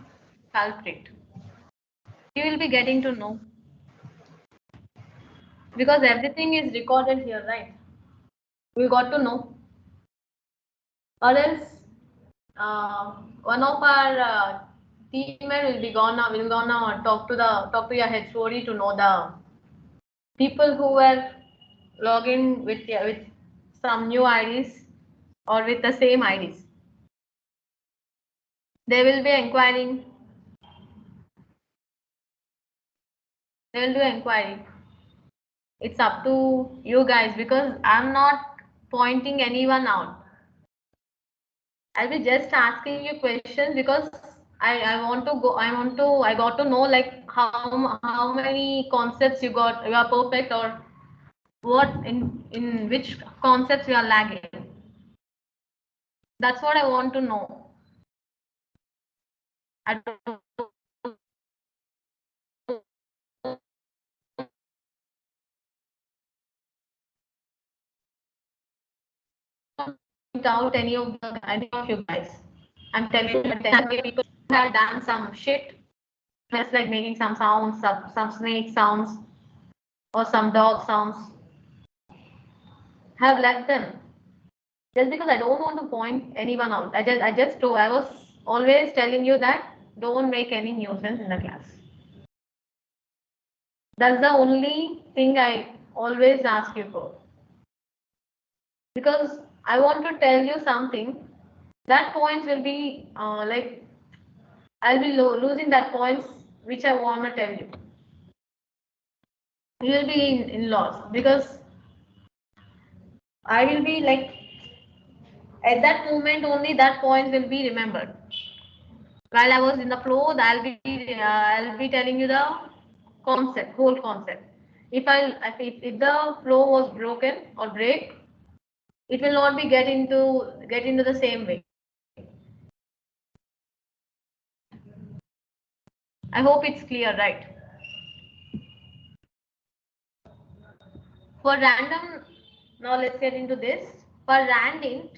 culprit. You will be getting to know because everything is recorded here, right? We got to know. Or else one of our teammate will gonna talk to your HOD to know the people who were logging with some new IDs or with the same IDs. They will be inquiring. They will do inquiry. It's up to you guys because I'm not pointing anyone out. I'll be just asking you questions because I got to know like how many concepts you are perfect or what in which concepts you are lagging. That's what I want to know. I don't point out any of you guys. I'm telling you that people have done some shit, just like making some sounds, some snake sounds or some dog sounds. Have left them just because I don't want to point anyone out. I was always telling you that don't make any nuisance in the class. That's the only thing I always ask you for. Because I want to tell you something. That points will be like I'll be losing that points which I want to tell you. You will be in loss because I will be like at that moment only that points will be remembered. While I was in the flow, I'll be telling you the whole concept. If the flow was broken or break, it will not be get into the same way. I hope it's clear, right? For random, now let's get into this. For random,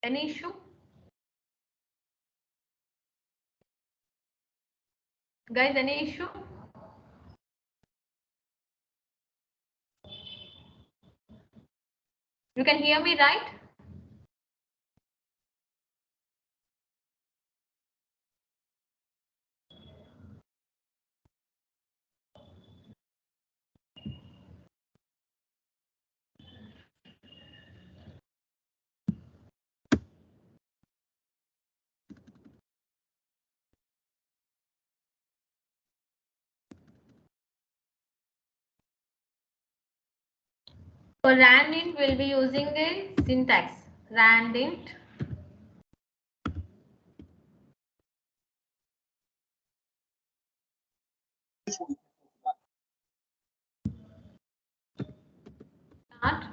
any issue? Guys, any issue? You can hear me, right? For randint, we'll be using a syntax. Randint start,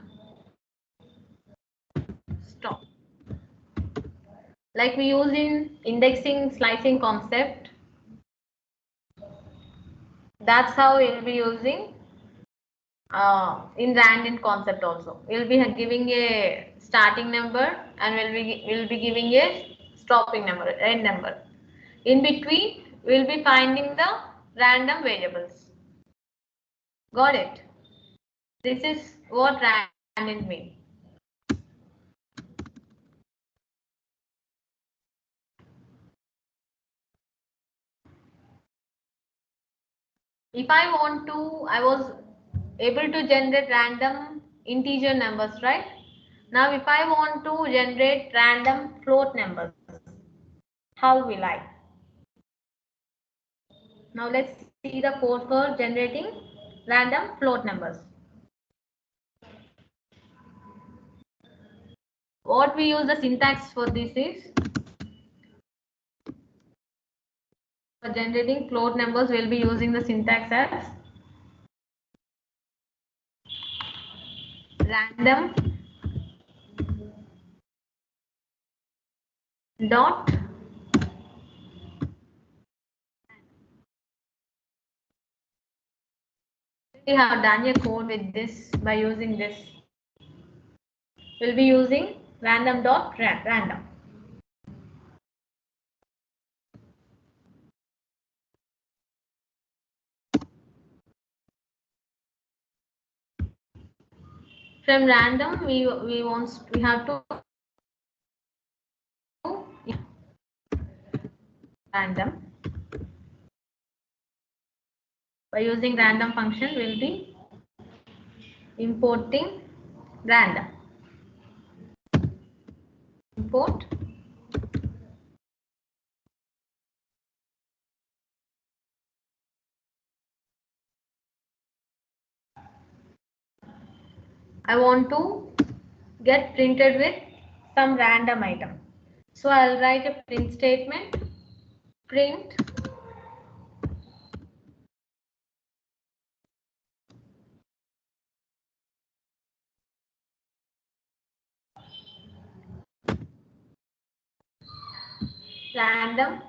stop. Like we use in indexing slicing concept. That's how we'll be using in randint concept also. We'll be giving a starting number and we'll be giving a stopping number, end number. In between, we'll be finding the random variables. Got it? This is what randint means. If I was able to generate random integer numbers, right? Now, if I want to generate random float numbers, how will I? Now, let's see the code for generating random float numbers. What we use the syntax for this is, for generating float numbers, we'll be using the syntax as random dot we have done a code with this by using this. We'll be using random dot random. From random, we have to random. By using random function, we'll be importing random. Import I want to get printed with some random item. So I'll write a print statement, print random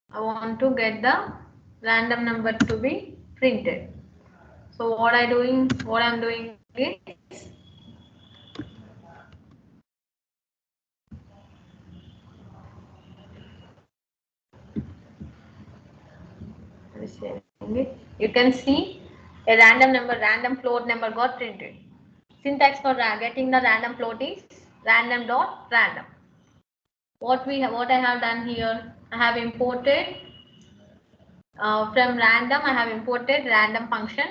I want to get the random number to be printed. So what I'm doing is you can see a random float number got printed. Syntax for getting the random float is random dot random. What I have done here, I have imported from random. I have imported random function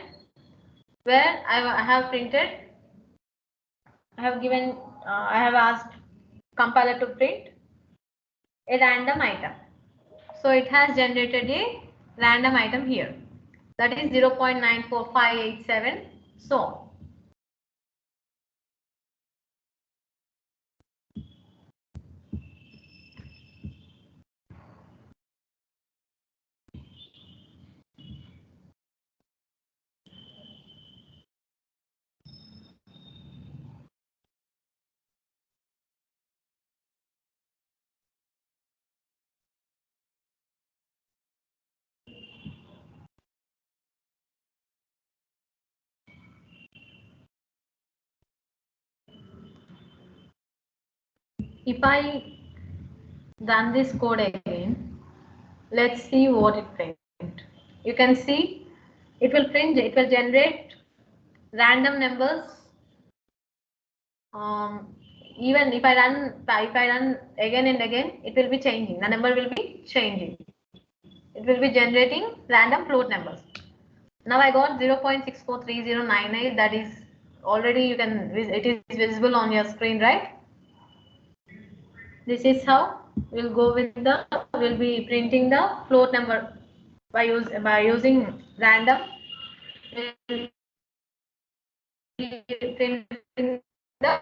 where I have printed. I have given. I have asked compiler to print a random item. So it has generated a random item here. That is 0.94587. So if I run this code again, let's see what it prints. You can see it will print. It will generate random numbers. Even if I run again and again, it will be changing. The number will be changing. It will be generating random float numbers. Now I got 0.643098. That is already it is visible on your screen, right? This is how we'll go with we'll be printing the float number by using random. We'll be printing the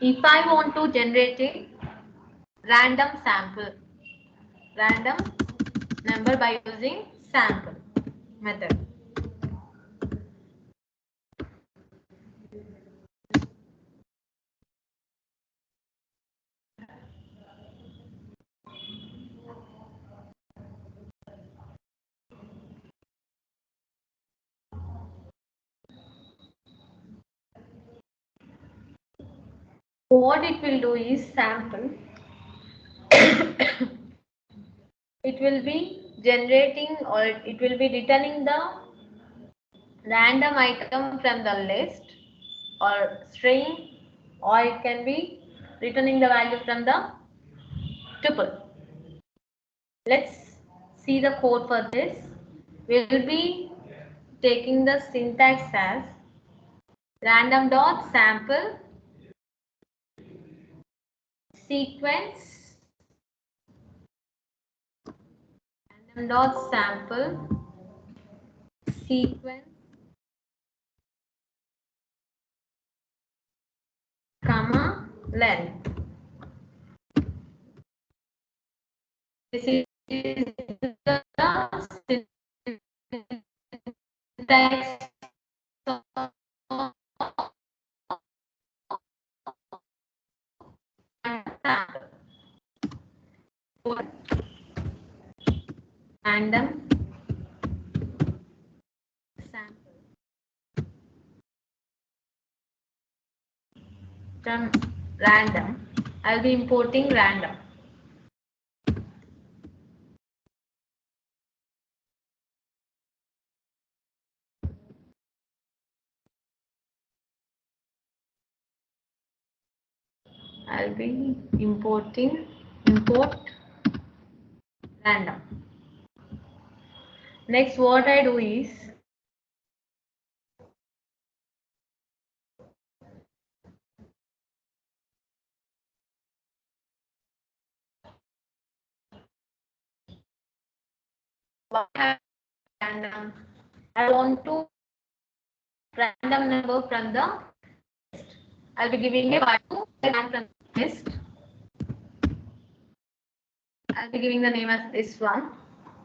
if I want to generate a random random number by using sample method. What it will do is sample. It will be generating or it will be returning the random item from the list or string, or it can be returning the value from the tuple. Let's see the code for this. We'll be taking the syntax as random dot sample sequence random dot sample sequence comma length. This is the syntax of sample. Random sample from random. I'll be importing random. I'll be import random. Next, what I do is random. I want to random number from the list. I'll be giving a value from the list. I'll be giving the name as this one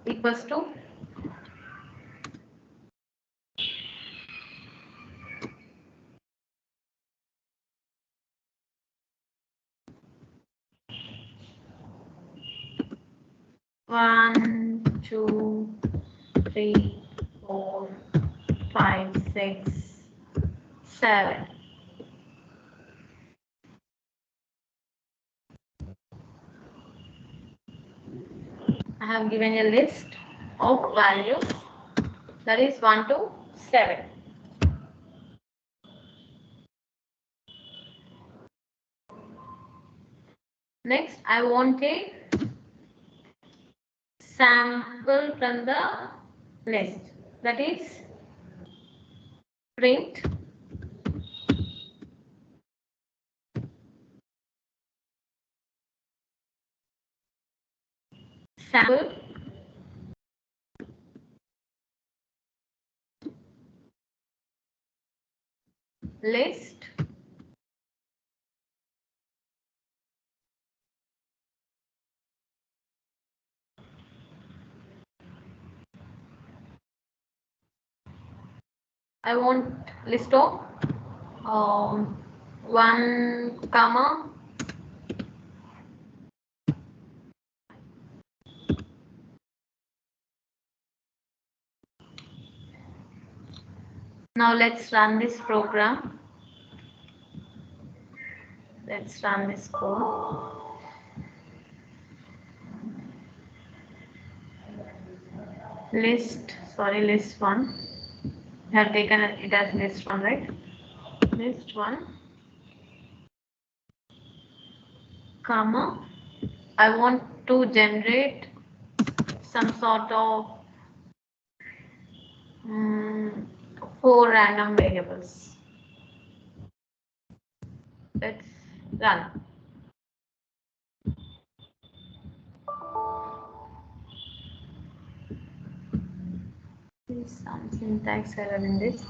equals to one, two, three, 4, 5, 6, 7. I have given a list of values that is 1 to 7. Next, I want a sample from the list, that is print sample list I want list of 1 comma now let's run this program. Let's run this code. list 1. I have taken it as list 1, right? List 1, comma. I want to generate some sort of 4 random variables. Let's run. There's some syntax error in this.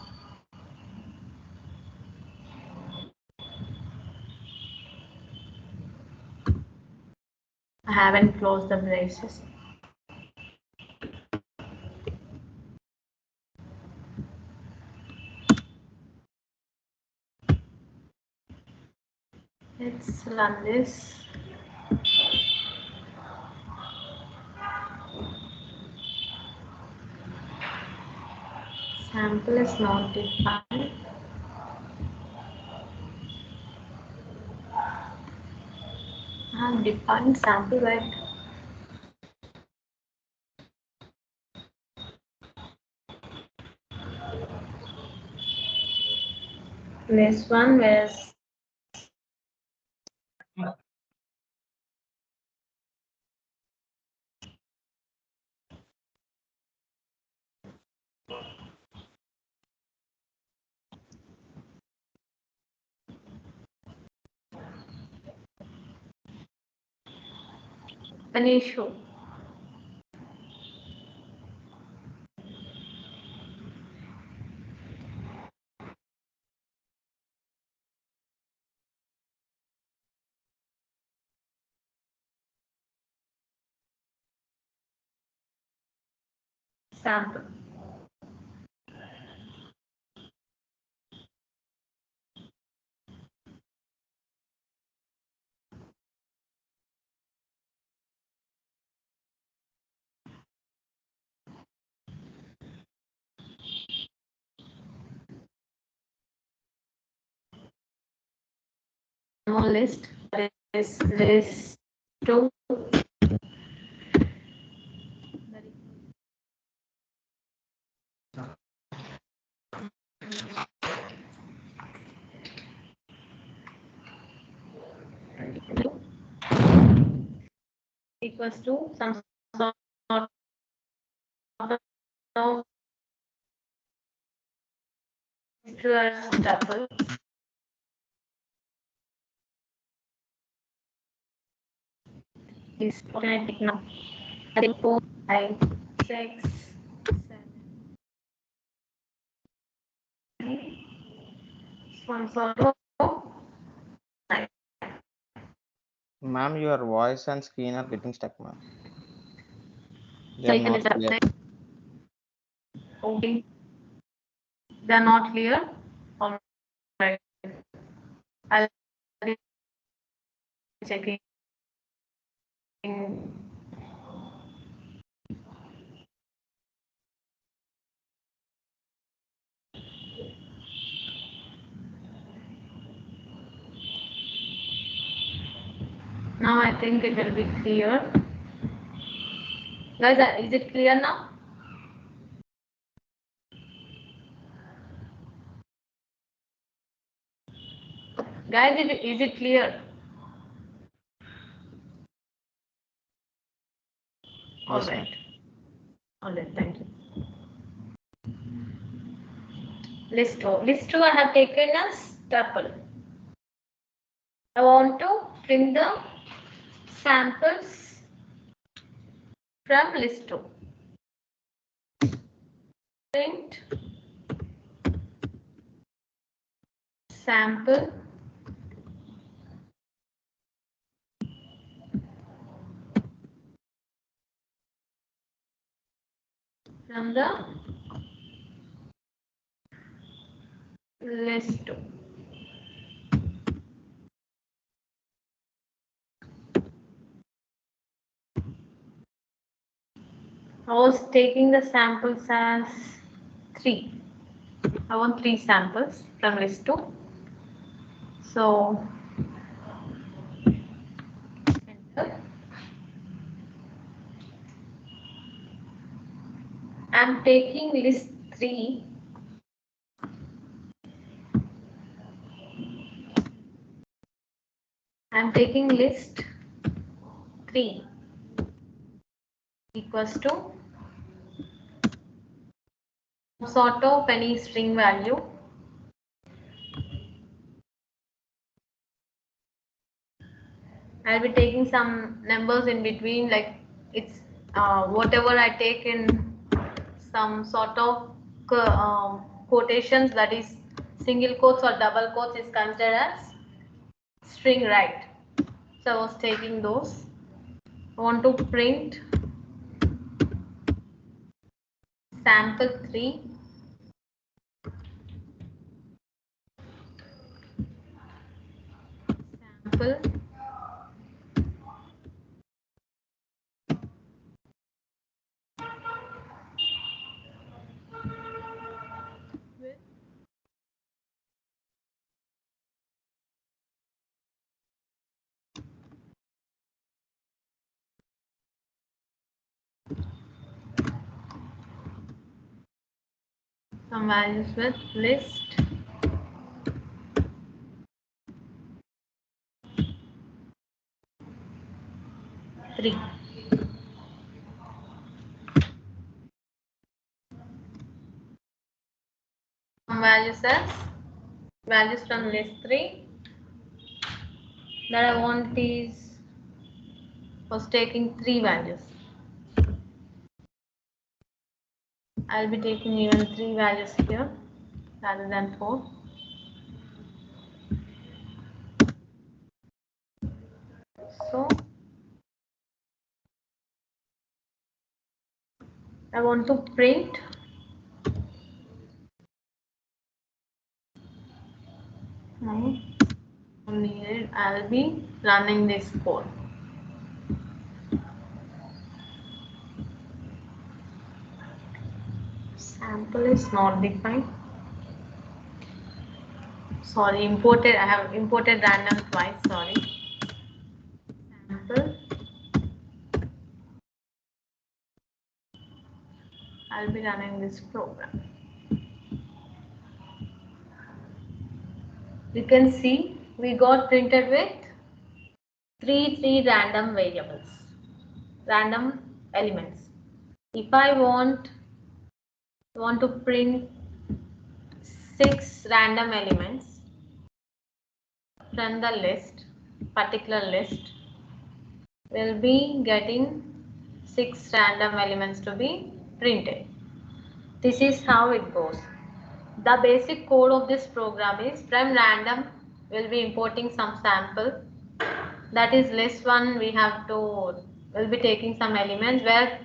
I haven't closed the braces. Let's run this. Sample is not defined. I have defined sample, right? This one was an issue. Sample. No list. That is list 2. Equals to some sort of tuple. Is what can I take now? I think 4, 5, 6, 7, 8. One sort of. Ma'am, your voice and screen are getting stuck, ma'am. They are Taken not is up clear. there. Okay. They are not clear. All right. I'll be checking. Now I think it will be clear. Guys, is it clear now? Guys, is it clear? All Yes, ma'am. right. All right, thank you. List 2. List 2 I have taken as tuple. I want to print the samples from list 2. Print sample from the list 2. I was taking the samples as 3. I want 3 samples from list 2. So enter. I'm taking list 3. I'm taking list 3 equals to sort of any string value. I'll be taking some numbers in between, like it's whatever I take in some sort of quotations, that is single quotes or double quotes, is considered as string, right? So I was taking those. I want to print sample 3 sample with some values with list 3. Some values from list 3 that I want is was taking 3 values. I'll be taking even 3 values here rather than 4. So I want to print needed. I'll be running this code. Sample is not defined. Sorry, imported. I have imported random twice. Sorry. Sample. I'll be running this program. You can see we got printed with three random variables, random elements. If I want to print 6 random elements from the list, particular list, we'll be getting 6 random elements to be printed. This is how it goes. The basic code of this program is from random we'll be importing some sample, that is list 1. We'll be taking some elements where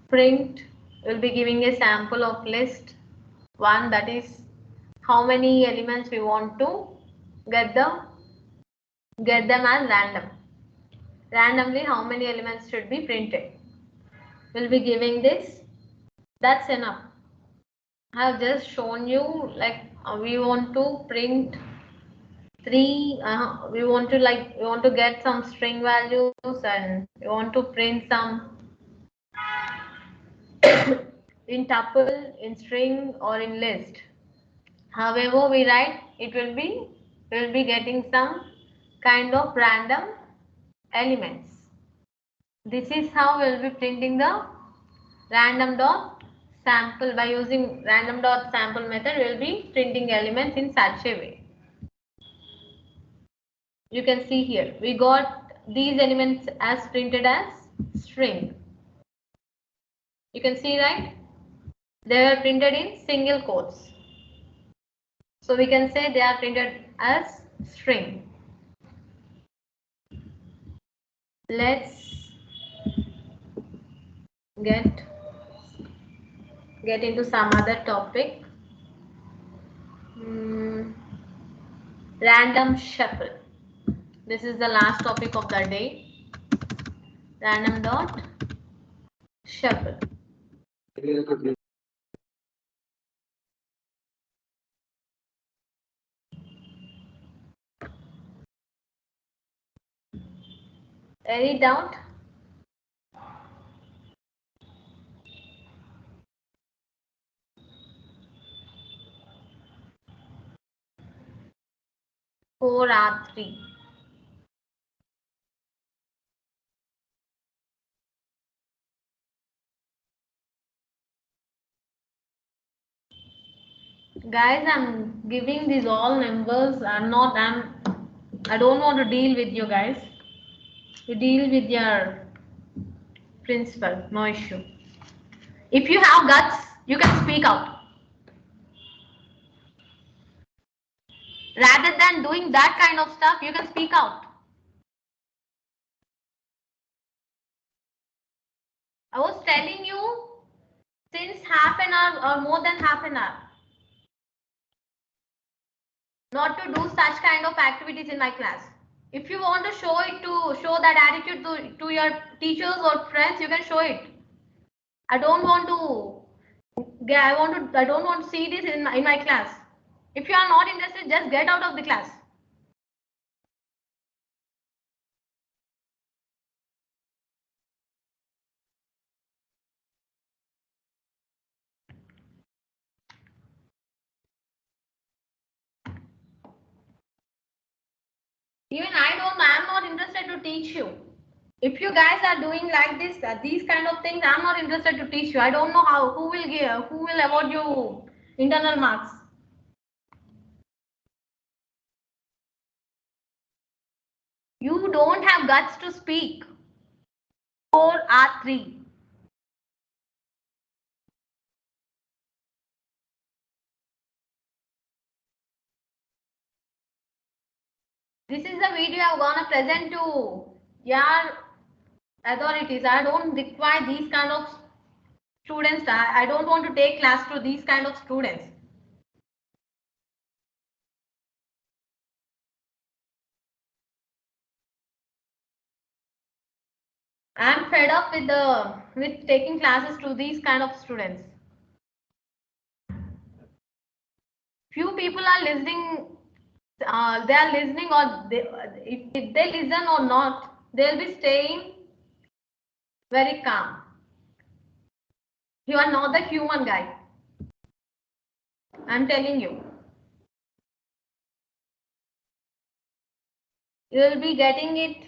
print will be giving a sample of list 1, that is how many elements we want to get them as random. Randomly how many elements should be printed. We'll be giving this. That's enough. I have just shown you, like we want to print 3. We want to get some string values, and we want to print some in tuple, in string, or in list. However we write, we'll be getting some kind of random elements. This is how we'll be printing the random dot sample. By using random dot sample method, we'll be printing elements in such a way. You can see here we got these elements as printed as string. You can see, right? They were printed in single quotes. So we can say they are printed as string. Let's get into some other topic. Random shuffle. This is the last topic of the day. Random dot shuffle. Any doubt? 4R3. Guys, I'm giving these all numbers. I don't want to deal with you guys. You deal with your principal, no issue. If you have guts, you can speak out. Rather than doing that kind of stuff, you can speak out. I was telling you since half an hour or more than half an hour not to do such kind of activities in my class. If you want to show that attitude to your teachers or friends, you can show it. I don't want to see this in my class. If you are not interested, just get out of the class. Even I'm not interested to teach you. If you guys are doing like this, these kind of things, I'm not interested to teach you. I don't know who will award you internal marks. You don't have guts to speak. 4R3. This is the video I'm gonna present to your authorities. I don't require these kind of students. I don't want to take class to these kind of students. I'm fed up with taking classes to these kind of students. Few people are listening. They are listening, or if they listen or not, they'll be staying very calm. You are not the human guy. I'm telling you. You will be getting it.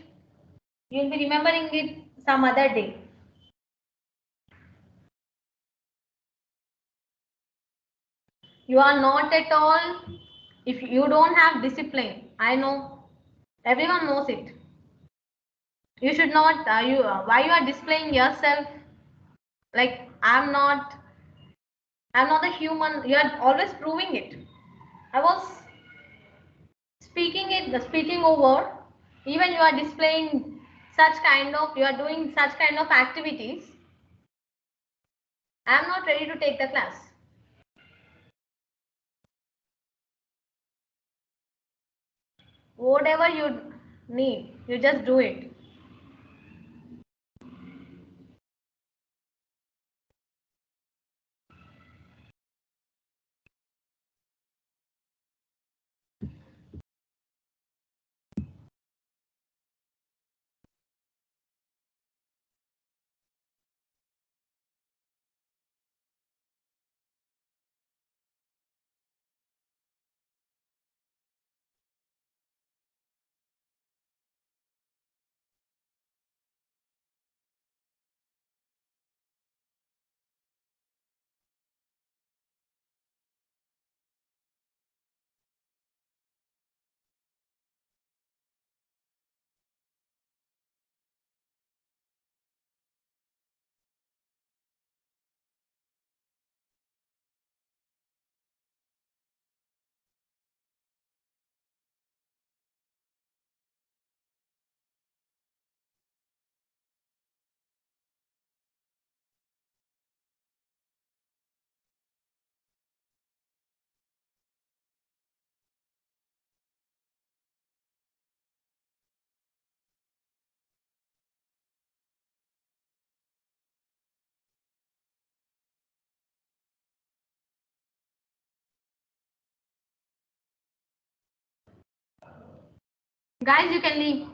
You will be remembering it some other day. You are not at all. If you don't have discipline, I know. Everyone knows it. You should not. Why you are displaying yourself like I'm not a human. You are always proving it. I was speaking over. Even you are displaying you are doing such kind of activities. I'm not ready to take the class. Whatever you need, you just do it. Guys, you can leave.